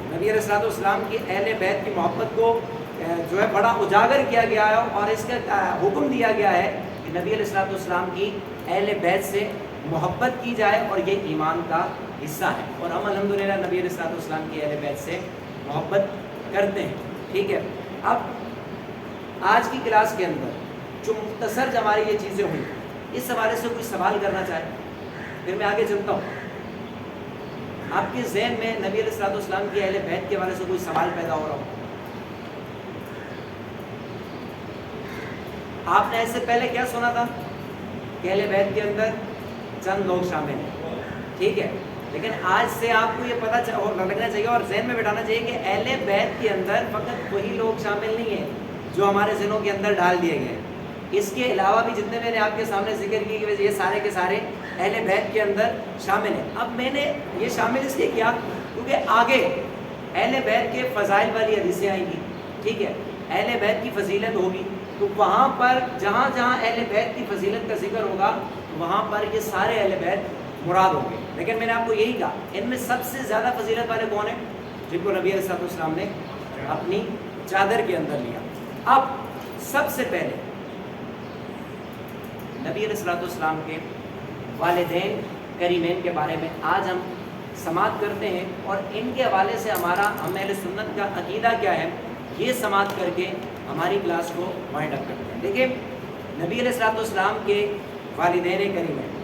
نبی علیہ الصلوۃ والسلام کی اہل بیت کی محبت کو جو ہے بڑا اجاگر کیا گیا ہے، اور اس کا حکم دیا گیا ہے کہ نبی علیہ الصلوۃ والسلام کی اہل بیت سے محبت کی جائے، اور یہ ایمان کا حصہ ہے، اور ہم الحمدللہ نبی علیہ الصلوۃ والسلام کی اہل بیت سے محبت کرتے ہیں، ٹھیک ہے۔ اب آج کی کلاس کے اندر جو مختصر ہماری یہ چیزیں ہوئی، اس حوالے سے کوئی سوال کرنا چاہے پھر میں آگے چلتا ہوں۔ آپ کے ذہن میں نبی علیہ الصلوۃ والسلام کی اہل بیت کے حوالے سے کوئی سوال پیدا ہو رہا ہو؟ آپ نے اس سے پہلے کیا سنا تھا کہ اہل بیت کے اندر چند لوگ شامل ہیں، ٹھیک ہے، لیکن آج سے آپ کو یہ پتہ لگنا چاہیے اور ذہن میں بٹھانا چاہیے کہ اہل بیت کے اندر فقط وہی لوگ شامل نہیں ہیں جو ہمارے ذہنوں کے اندر ڈال دیے گئے، اس کے علاوہ بھی جتنے میں نے آپ کے سامنے ذکر کی کہ یہ سارے کے سارے اہل بیت کے اندر شامل ہیں۔ اب میں نے یہ شامل اس لیے کیا کیونکہ آگے اہل بیت کے فضائل والی حدیثیں آئیں گی، ٹھیک ہے، اہل بیت کی فضیلت ہوگی، تو وہاں پر جہاں جہاں اہل بیت کی فضیلت کا ذکر ہوگا وہاں پر یہ سارے اہل بیت مراد ہوں گے۔ لیکن میں نے آپ کو یہی کہا ان میں سب سے زیادہ فضیلت والے کون ہیں؟ جن کو نبی علیہ السلام نے اپنی چادر کے اندر لیا۔ اب سب سے پہلے نبی علیہ السلام کے والدین کریمین کے بارے میں آج ہم سماعت کرتے ہیں، اور ان کے حوالے سے ہم اہل سنت کا عقیدہ کیا ہے یہ سماعت کر کے ہماری کلاس کو وائنڈ اپ کرتے ہیں۔ دیکھیں نبی علیہ السلام کے والدین کریمین،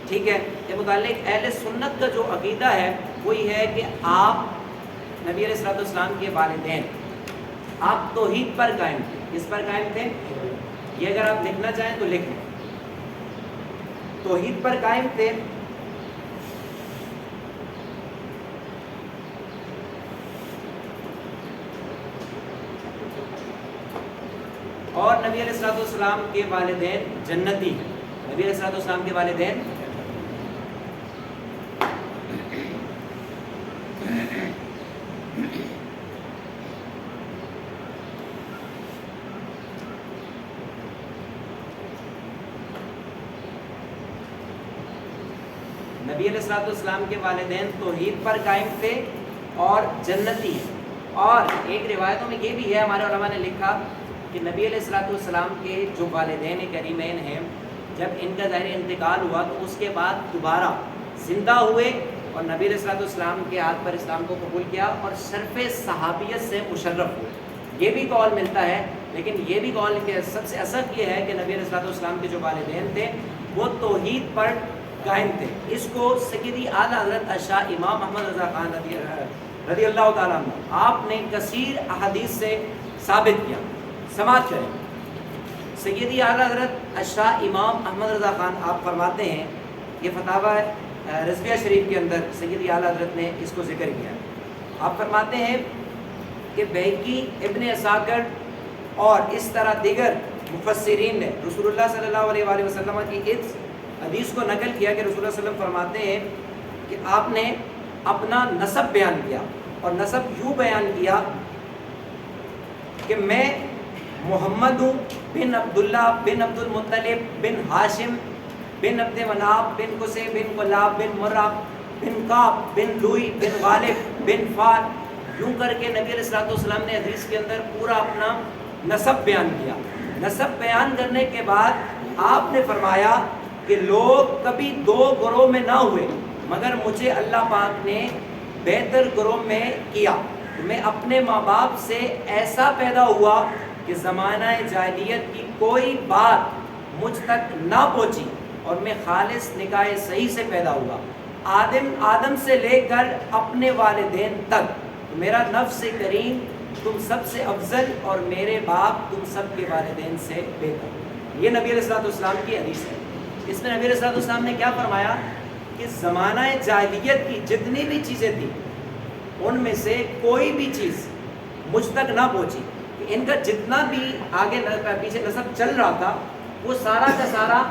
ٹھیک ہے، کے متعلق اہل سنت کا جو عقیدہ ہے وہی ہے کہ آپ نبی علیہ السلام کے والدین آپ توحید پر قائم تھے۔ کس پر قائم تھے؟ یہ اگر آپ لکھنا چاہیں تو لکھ لیں، توحید پر قائم تھے، اور نبی علیہ السلام کے والدین جنتی ہیں۔ نبی علیہ السلام کے والدین نبی علیہ السلام کے والدین توحید پر قائم تھے اور جنتی ہیں۔ اور ایک روایتوں میں یہ بھی ہے، ہمارے علماء نے لکھا کہ نبی علیہ السلام کے جو والدین کریمین ہیں جب ان کا ظاہر انتقال ہوا تو اس کے بعد دوبارہ زندہ ہوئے اور نبی علیہ السلام کے ہاتھ پر اسلام کو قبول کیا اور شرف صحابیت سے مشرف ہوئے۔ یہ بھی قول ملتا ہے، لیکن یہ بھی قول کہ سب سے اصح یہ ہے کہ نبی علیہ السلام کے جو والدین تھے وہ توحید پر قائم تھے۔ اس کو سیدی اعلیٰ حضرت شاہ امام محمد رضا خان رضی اللہ تعالیٰ عنہ آپ نے کثیر احادیث سے ثابت کیا۔ سماعت کریں، سیدی اعلیٰ حضرت شاہ امام احمد رضا خان آپ فرماتے ہیں، یہ فتاوی رضویہ شریف کے اندر سیدی اعلیٰ حضرت نے اس کو ذکر کیا۔ آپ فرماتے ہیں کہ بہقی، ابن عساکر اور اس طرح دیگر مفسرین نے رسول اللہ صلی اللہ علیہ وآلہ وسلم کی اس حدیث کو نقل کیا کہ رسول اللہ صلی اللہ علیہ وسلم فرماتے ہیں کہ آپ نے اپنا نسب بیان کیا، اور نسب یوں بیان کیا کہ میں محمد ہوں بن عبداللہ بن عبد المطلب بن ہاشم بن عبد مناف بن قصی بن کلاب بن مرہ بن قاب بن لوئی بن غالب بن فار، یوں کر کے نبی علیہ السلام نے حدیث کے اندر پورا اپنا نسب بیان کیا۔ نسب بیان کرنے کے بعد آپ نے فرمایا کہ لوگ کبھی دو گروہ میں نہ ہوئے مگر مجھے اللہ پاک نے بہتر گروہ میں کیا۔ میں اپنے ماں باپ سے ایسا پیدا ہوا کہ زمانہ جاہلیت کی کوئی بات مجھ تک نہ پہنچی، اور میں خالص نکاح صحیح سے پیدا ہوا۔ آدم سے لے کر اپنے والدین تک میرا نفس کریم تم سب سے افضل، اور میرے باپ تم سب کے والدین سے بہتر۔ یہ نبی علیہ السلام کی حدیث ہے۔ اس میں نبی علیہ السلام نے کیا فرمایا کہ زمانہ جاہلیت کی جتنی بھی چیزیں تھیں ان میں سے کوئی بھی چیز مجھ تک نہ پہنچی، کہ ان کا جتنا بھی آگے پیچھے نسب چل رہا تھا وہ سارا کا سارا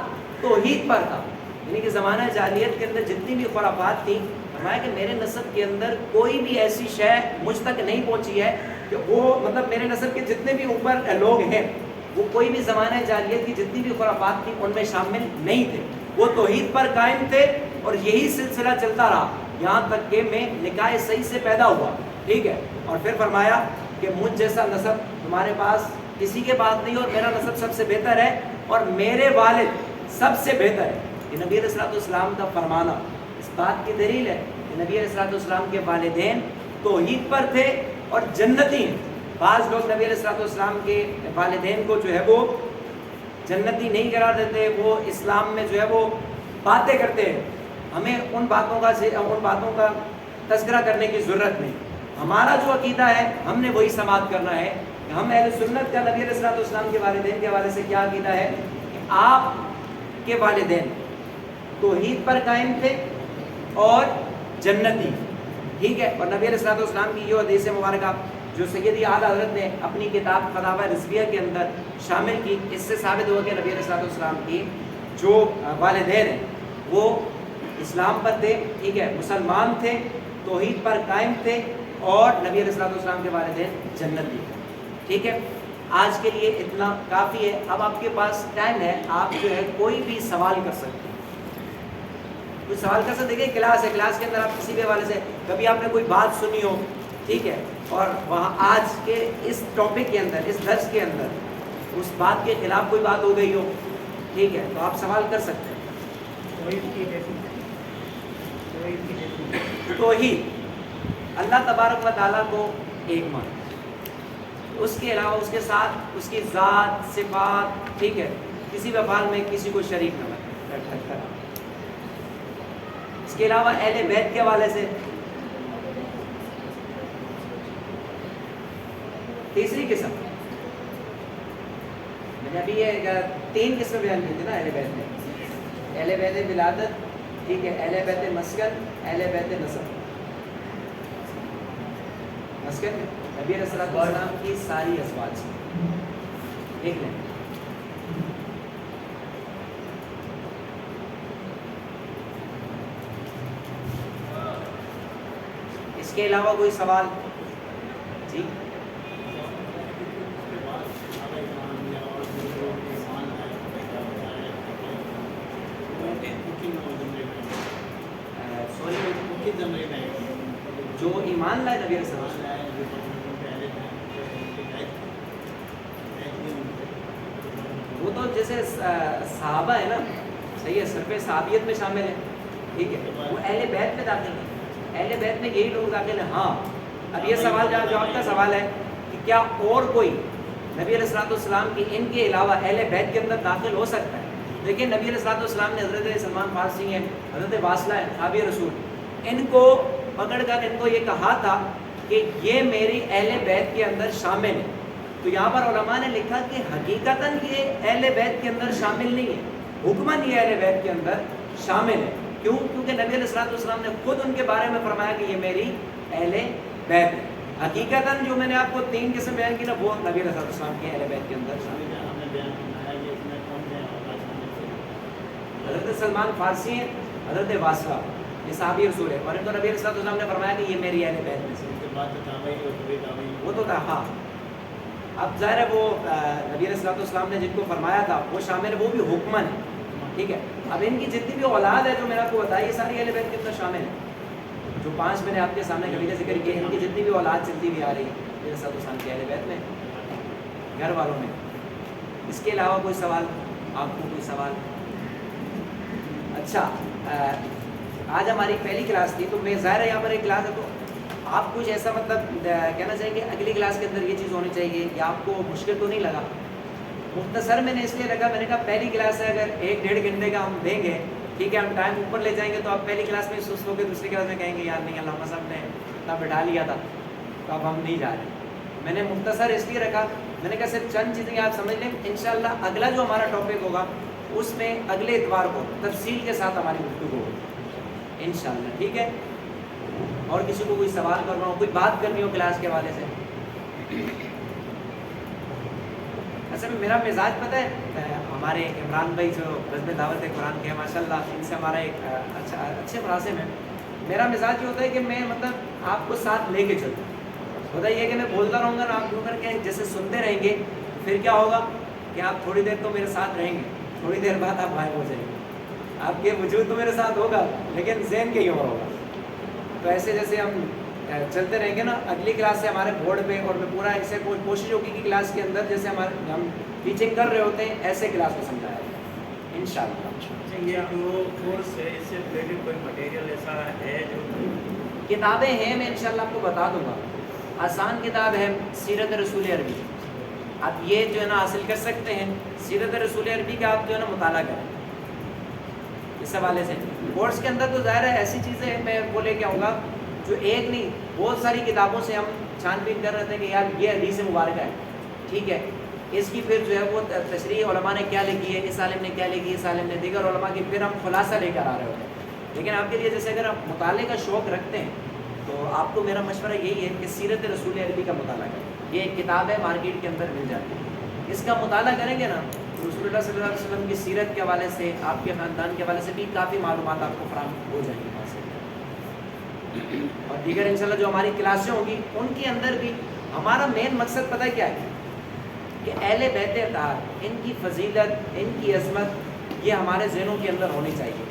توحید پر تھا، یعنی کہ زمانہ جاہلیت کے اندر جتنی بھی خرافات تھیں، فرمایا کہ میرے نسب کے اندر کوئی بھی ایسی شے مجھ تک نہیں پہنچی ہے کہ وہ مطلب میرے نسب کے جتنے بھی اوپر لوگ ہیں وہ کوئی بھی زمانہ جاہلیت کی جتنی بھی خرافات تھیں ان میں شامل نہیں تھے، وہ توحید پر قائم تھے، اور یہی سلسلہ چلتا رہا یہاں تک کہ میں نکاح صحیح سے پیدا ہوا، ٹھیک ہے۔ اور پھر فرمایا کہ مجھ جیسا نسب تمہارے پاس کسی کے پاس نہیں، اور میرا نسب سب سے بہتر ہے، اور میرے والد سب سے بہتر ہے۔ یہ نبی علیہ السلام کا فرمانا اس بات کی دلیل ہے کہ نبی علیہ السلام کے والدین توحید پر تھے اور جنتی ہیں۔ بعض لوگ نبی علیہ السلام کے والدین کو جو ہے وہ جنتی نہیں قرار دیتے، وہ اسلام میں جو ہے وہ باتیں کرتے ہیں۔ ہمیں ان باتوں کا تذکرہ کرنے کی ضرورت نہیں۔ ہمارا جو عقیدہ ہے ہم نے وہی سماعت کرنا ہے کہ ہم اہل سنت کا نبی علیہ السلام کے والدین کے حوالے سے کیا عقیدہ ہے کہ آپ کے والدین توحید پر قائم تھے اور جنتی، ٹھیک ہے۔ اور نبی علیہ السلام کی یہ حدیث مبارکہ جو سیدی اعلیٰ حضرت نے اپنی کتاب فتاوی رضویہ کے اندر شامل کی، اس سے ثابت ہوا کہ نبی علیہ السلام کی جو والدین ہیں وہ اسلام پر تھے، ٹھیک ہے، مسلمان تھے، توحید پر قائم تھے، اور نبی علیہ الصلوۃ والسلام کے والدین جنتی تھے، ٹھیک ہے۔ آج کے لیے اتنا کافی ہے۔ اب آپ کے پاس ٹائم ہے، آپ جو ہے کوئی بھی سوال کر سکتے ہیں، کوئی سوال کر سکتے۔ دیکھیے کلاس ہے، کلاس کے اندر آپ کسی بھی حوالے سے کبھی آپ نے کوئی بات سنی ہو، ٹھیک ہے، اور وہاں آج کے اس ٹاپک کے اندر، اس درس کے اندر اس بات کے خلاف کوئی بات ہو گئی ہو، ٹھیک ہے، تو آپ سوال کر سکتے ہیں۔ توحید، اللہ تبارک و تعالیٰ کو ایک مان، اس کے علاوہ اس کے ساتھ اس کی ذات، صفات، ٹھیک ہے، کسی بھی افعال میں کسی کو شریک نہ بنائے۔ اس کے علاوہ اہل بیت کے حوالے سے تیسری قسم، میں نے ابھی یہ 3 قسم بیان کی تھی نا اہل بیت میں، اہل بیت ولادت، ٹھیک ہے، اہل بیت مسکن، اہل بیت نسب۔ مسکن نبی علیہ الصلوۃ والسلام کی ساری ازواج، دیکھ لیں۔ اس کے علاوہ کوئی سوال؟ جی جو ایمان لائے نبی علیہ السلام، وہ تو جیسے صحابہ ہے نا، صحیح ہے، صرف صحابیت میں شامل ہے، ٹھیک ہے، وہ اہل بیت میں داخل ہیں، اہل بیت میں یہی لوگ داخل ہیں۔ ہاں اب یہ سوال جواب کا سوال ہے کہ کیا اور کوئی نبی علیہ الصلوۃ والسلام کی ان کے علاوہ اہل بیت کے اندر داخل ہو سکتا ہے؟ لیکن نبی علیہ الصلوۃ والسلام نے حضرت سلمان فارسی ہیں، حضرت واصلہ ہیں، صحابی رسول، ان کو پکڑ کر ان کو یہ کہا تھا کہ یہ میری اہل بیت کے اندر شامل ہے۔ تو یہاں پر علماء نے لکھا کہ حقیقتاً یہ اہل بیت کے اندر شامل نہیں ہے، حکماً یہ اہل بیت کے اندر شامل ہے۔ کیوں؟ کیونکہ نبی علیہ الصلوۃ والسلام نے خود ان کے بارے میں فرمایا کہ یہ میری اہل بیت ہے۔ حقیقتاً جو میں نے آپ کو 3 قسم بیان کی نا، وہ نبی علیہ الصلوۃ والسلام کے اہل بیت کے اندر شامل ہے۔ حضرت سلمان فارسی ہیں، حضرت واصلہ، یہ صحابی رسول ہے، اور ان کو نبی علیہ الصلوۃ والسلام نے فرمایا کہ یہ میری اہل بیت میں سے۔ وہ تو تھا، ہاں، اب ظاہر ہے وہ نبی علیہ الصلوۃ والسلام نے جن کو فرمایا تھا وہ شامل ہے، وہ بھی حکماً ہے، ٹھیک ہے۔ اب ان کی جتنی بھی اولاد ہے جو میں نے آپ کو بتائی، یہ ساری اہل بیت کے اندر شامل ہے۔ جو 5 میں نے آپ کے سامنے کبھی کا ذکر کیا، ان کی جتنی بھی اولاد چلتی ہوئی آ رہی ہے نبی علیہ الصلوۃ والسلام کے اہل بیت میں، گھر والوں میں۔ اس کے علاوہ کوئی سوال؟ آپ کو کوئی سوال؟ اچھا، آج ہماری پہلی کلاس تھی، تو میں ظاہر ہے یہاں پر ایک کلاس ہے، تو آپ کچھ ایسا مطلب کہنا چاہیں گے اگلی کلاس کے اندر یہ چیز ہونی چاہیے، یا آپ کو مشکل تو نہیں لگا؟ مختصر میں نے اس لیے رکھا، میں نے کہا پہلی کلاس ہے، اگر 1-1.5 گھنٹے کا ہم دیں گے، ٹھیک ہے، ہم ٹائم اوپر لے جائیں گے تو آپ پہلی کلاس میں سست ہو کے دوسری کلاس میں کہیں گے یار نہیں، علامہ صاحب نے اتنا بٹھا لیا تھا تو اب ہم نہیں جا رہے۔ میں نے مختصر اس لیے رکھا، میں نے کہا صرف چند چیزیں آپ سمجھ لیں، انشاءاللہ اگلا جو ہمارا ٹاپک ہوگا اس میں اگلے اتوار کو تفصیل کے ساتھ ہماری گفتگو ہوگی انشاءاللہ، ٹھیک ہے۔ اور کسی کو کوئی سوال کرنا ہو، کوئی بات کرنی ہو کلاس کے حوالے سے؟ اصل میں میرا مزاج پتہ ہے، ہمارے عمران بھائی جو بزم دعوت قرآن کے ہیں ماشاءاللہ، ان سے ہمارا ایک اچھے مراسم ہے۔ میرا مزاج یہ ہوتا ہے کہ میں مطلب آپ کو ساتھ لے کے چلتا ہوں، ہوتا یہ ہے کہ میں بولتا رہوں گا نا، آپ کر کے جیسے سنتے رہیں گے، پھر کیا ہوگا کہ آپ تھوڑی دیر تو میرے ساتھ رہیں گے، تھوڑی دیر بعد آپ غائب ہو جائیں گے، آپ کے وجود تو میرے ساتھ ہوگا لیکن ذہن کہیں اور ہوگا۔ تو ایسے جیسے ہم چلتے رہیں گے نا، اگلی کلاس سے ہمارے بورڈ پہ، اور میں پورا ایسے کوشش ہوگی کہ کلاس کے اندر جیسے ہم ٹیچنگ کر رہے ہوتے ہیں ایسے کلاس کو سمجھایا جائے انشاءاللہ۔ یہ جو کورس ہے اس سے ریلیٹڈ کوئی مٹیریل ایسا ہے جو؟ کتابیں ہیں، میں انشاءاللہ آپ کو بتا دوں گا۔ آسان کتاب ہے سیرت رسول عربی، آپ یہ جو ہے نا حاصل کر سکتے ہیں۔ سیرت رسول عربی کا آپ جو ہے نا مطالعہ کریں اس حوالے سے۔ کورس کے اندر تو ظاہر ہے ایسی چیزیں میں وہ لے کے آؤں گا جو ایک نہیں بہت ساری کتابوں سے ہم چھان بین کر رہے تھے کہ یار یہ حدیث مبارکہ ہے، ٹھیک ہے، اس کی پھر جو ہے وہ تشریح علماء نے کیا لکھی ہے، اس عالم نے کیا لکھی ہے، اس عالم نے، دیگر علماء کی پھر ہم خلاصہ لے کر آ رہے ہوتے ہیں۔ لیکن آپ کے لیے جیسے اگر آپ مطالعے کا شوق رکھتے ہیں تو آپ کو میرا مشورہ یہی ہے کہ سیرت رسول عربی کا مطالعہ کریں۔ یہ ایک کتاب ہے، مارکیٹ کے اندر مل جاتی ہے، اس کا مطالعہ کریں گے نا رسول اللہ صلی اللہ علیہ وسلم کی سیرت کے حوالے سے، آپ کے خاندان کے حوالے سے بھی کافی معلومات آپ کو فراہم ہو جائیں گی وہاں سے، اور دیگر انشاءاللہ جو ہماری کلاسیں ہوں گی ان کے اندر بھی ہمارا مین مقصد پتہ کیا ہے کہ اہل بیت اطہار، ان کی فضیلت، ان کی عظمت یہ ہمارے ذہنوں کے اندر ہونی چاہیے،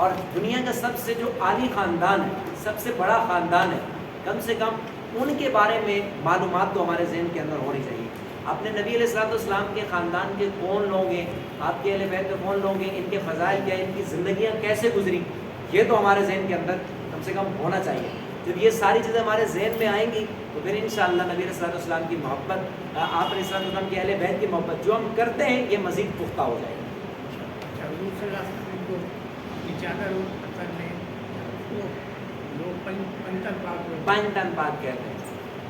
اور دنیا کا سب سے جو عالی خاندان ہے، سب سے بڑا خاندان ہے، کم سے کم ان کے بارے میں معلومات تو ہمارے ذہن کے اندر ہونی چاہیے۔ اپنے نبی علیہ السلام کے خاندان کے کون لوگ ہیں، آپ کے اہل بیت میں کون لوگ ہیں، ان کے فضائل کیا ہیں، ان کی زندگیاں کیسے گزری، یہ تو ہمارے ذہن کے اندر کم سے کم ہونا چاہیے۔ جب یہ ساری چیزیں ہمارے ذہن میں آئیں گی تو پھر انشاءاللہ نبی علیہ السلام کی محبت، آپ علیہ السلام کے اہل بیت کی محبت جو ہم کرتے ہیں یہ مزید پختہ ہو جائے گی۔ پانچ تن پاک کہتے ہیں،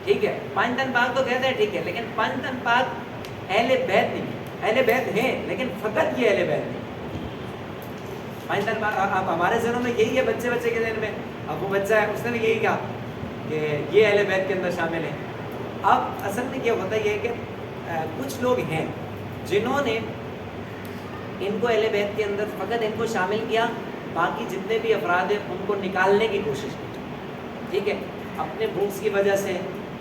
ٹھیک ہے، پانچ تن پاک تو کہتے ہیں، ٹھیک ہے، لیکن پانچ تن پاک اہل بیت نہیں، اہل بیت ہیں لیکن فقط یہ اہل بیت نہیں۔ پانچ تن پاک آپ ہمارے ذہنوں میں یہی ہے، بچے کے ذہن میں، اب وہ بچہ ہے اس نے بھی یہی کہا کہ یہ اہل بیت کے اندر شامل ہیں۔ اب اصل میں کیا ہوتا ہے یہ کہ کچھ لوگ ہیں جنہوں نے ان کو اہل بیت کے اندر فقط ان کو شامل کیا، باقی جتنے بھی افراد ہیں ان کو نکالنے کی کوشش کی، ٹھیک ہے، اپنے بغض کی وجہ سے،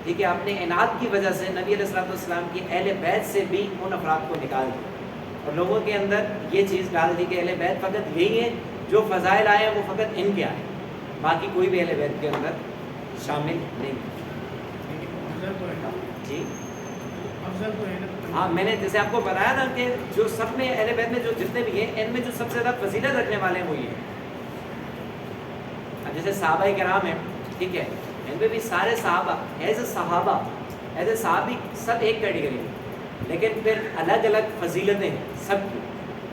ٹھیک ہے، اپنے اناد کی وجہ سے نبی علیہ السلام کی اہل بیت سے بھی ان افراد کو نکال دیا، اور لوگوں کے اندر یہ چیز ڈال دی کہ اہل بیت فقط یہی ہے، جو فضائل آئے ہیں وہ فقط ان کے آئے، باقی کوئی بھی اہل بیت کے اندر شامل نہیں۔ جی ہاں، میں نے جیسے آپ کو بتایا نا کہ جو سب میں اہل بیت میں جو جتنے بھی ہیں ان میں جو سب سے زیادہ فضیلت رکھنے والے ہیں وہ یہ ہیں۔ اب جیسے صحابہ کرام ہیں، ٹھیک ہے، ان میں بھی سارے صحابہ ایز اے صحابی سب ایک کیٹیگری میں، لیکن پھر الگ الگ فضیلتیں سب کی،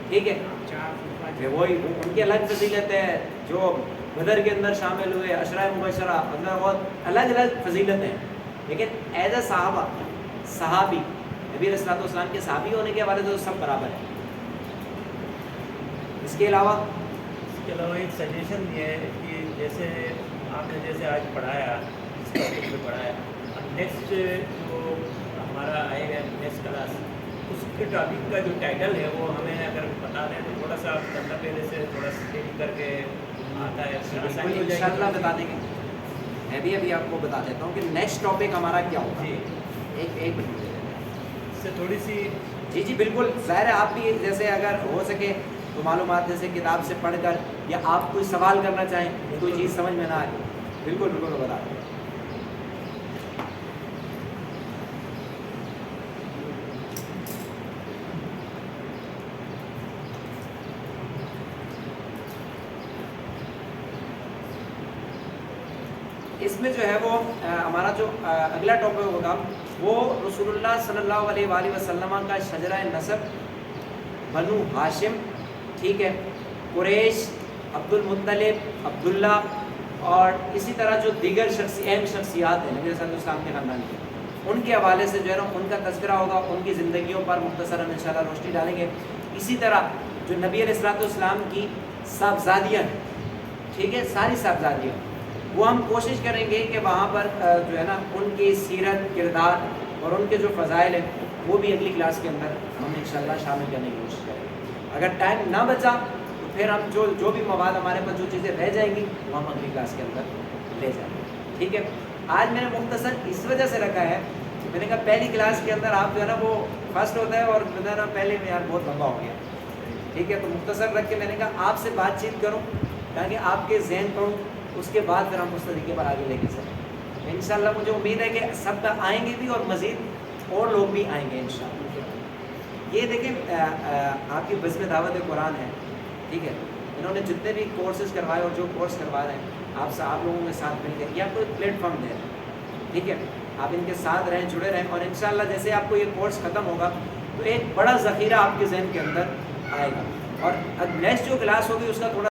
ٹھیک ہے، وہی ان کی الگ فضیلت ہے، جو بدر کے اندر شامل ہوئے، عشرہ مبشرہ اندر بہت الگ الگ فضیلتیں ہیں، لیکن ایز اے صحابی نبی علیہ السلام کے صحابی ہونے کے حوالے سے سب برابر ہیں۔ اس کے علاوہ ایک سجیشن یہ ہے کہ جیسے آپ نے جیسے آج پڑھایا، اس ٹاپک پہ پڑھایا، اب نیکسٹ جو ہمارا آئے گا نیکسٹ کلاس، اس کے ٹاپک کا جو ٹائٹل ہے وہ ہمیں اگر بتا دیں تو تھوڑا سا کرنا پہلے سے تھوڑا اسٹڈی کر کے آتا ہے، ان شاء اللہ بتا دیں گے۔ میں بھی ابھی آپ کو بتا دیتا ہوں کہ نیکسٹ ٹاپک ہمارا کیا ہوگا۔ جی ایک منٹ اس سے تھوڑی سی، جی بالکل، ظاہر ہے آپ بھی جیسے اگر ہو سکے تو معلومات جیسے کتاب سے پڑھ کر، یا آپ کوئی سوال کرنا چاہیں، کوئی چیز سمجھ میں نہ آئے، بالکل بتا دیں۔ اس میں جو ہے وہ ہمارا جو اگلا ٹاپک ہوگا وہ رسول اللہ صلی اللہ علیہ وآلہ وسلم کا شجرہ نسب، بنو ہاشم، ٹھیک ہے، قریش، عبد المطلب، عبداللہ، اور اسی طرح جو دیگر اہم شخصیات ہیں نبی صلی اللہ علیہ وسلم کے خاندان کی، ان کے حوالے سے جو ہے نا ان کا تذکرہ ہوگا، ان کی زندگیوں پر مختصراً انشاءاللہ روشنی ڈالیں گے۔ اسی طرح جو نبی علیہ السلام کی صاحبزادیاں ہیں، ٹھیک ہے، ساری صاحبزادیاں، وہ ہم کوشش کریں گے کہ وہاں پر جو ہے نا ان کی سیرت، کردار اور ان کے جو فضائل ہیں وہ بھی اگلی کلاس کے اندر ہم انشاءاللہ شامل کرنے کی کوشش کریں گے۔ اگر ٹائم نہ بچا تو پھر ہم جو بھی مواد ہمارے پاس جو چیزیں رہ جائیں گی وہ ہم اگلی کلاس کے اندر لے جائیں گے، ٹھیک ہے۔ آج میں نے مختصر اس وجہ سے رکھا ہے کہ میں نے کہا پہلی کلاس کے اندر آپ جو ہے نا وہ فرسٹ ہوتا ہے، اور جو ہے نا پہلے میں یار بہت لمبا ہو گیا، ٹھیک ہے، تو مختصر رکھ کے میں نے کہا آپ سے بات چیت کروں تاکہ آپ کے ذہن پڑھوں، اس کے بعد پھر ہم اس طریقے پر آگے لے کے چلیں۔ انشاءاللہ مجھے امید ہے کہ سب کا آئیں گے بھی، اور مزید اور لوگ بھی آئیں گے انشاءاللہ۔ یہ دیکھیں آپ کی بزم دعوت قرآن ہے، ٹھیک ہے، انہوں نے جتنے بھی کورسز کروائے اور جو کورس کروا رہے ہیں آپ لوگوں کے ساتھ مل کے یا کوئی پلیٹ فارم دے رہے ہیں، ٹھیک ہے، آپ ان کے ساتھ رہیں، جڑے رہیں، اور انشاءاللہ جیسے آپ کو یہ کورس ختم ہوگا تو ایک بڑا ذخیرہ آپ کے ذہن کے اندر آئے گا، اور نیکسٹ جو کلاس ہوگی اس کا تھوڑا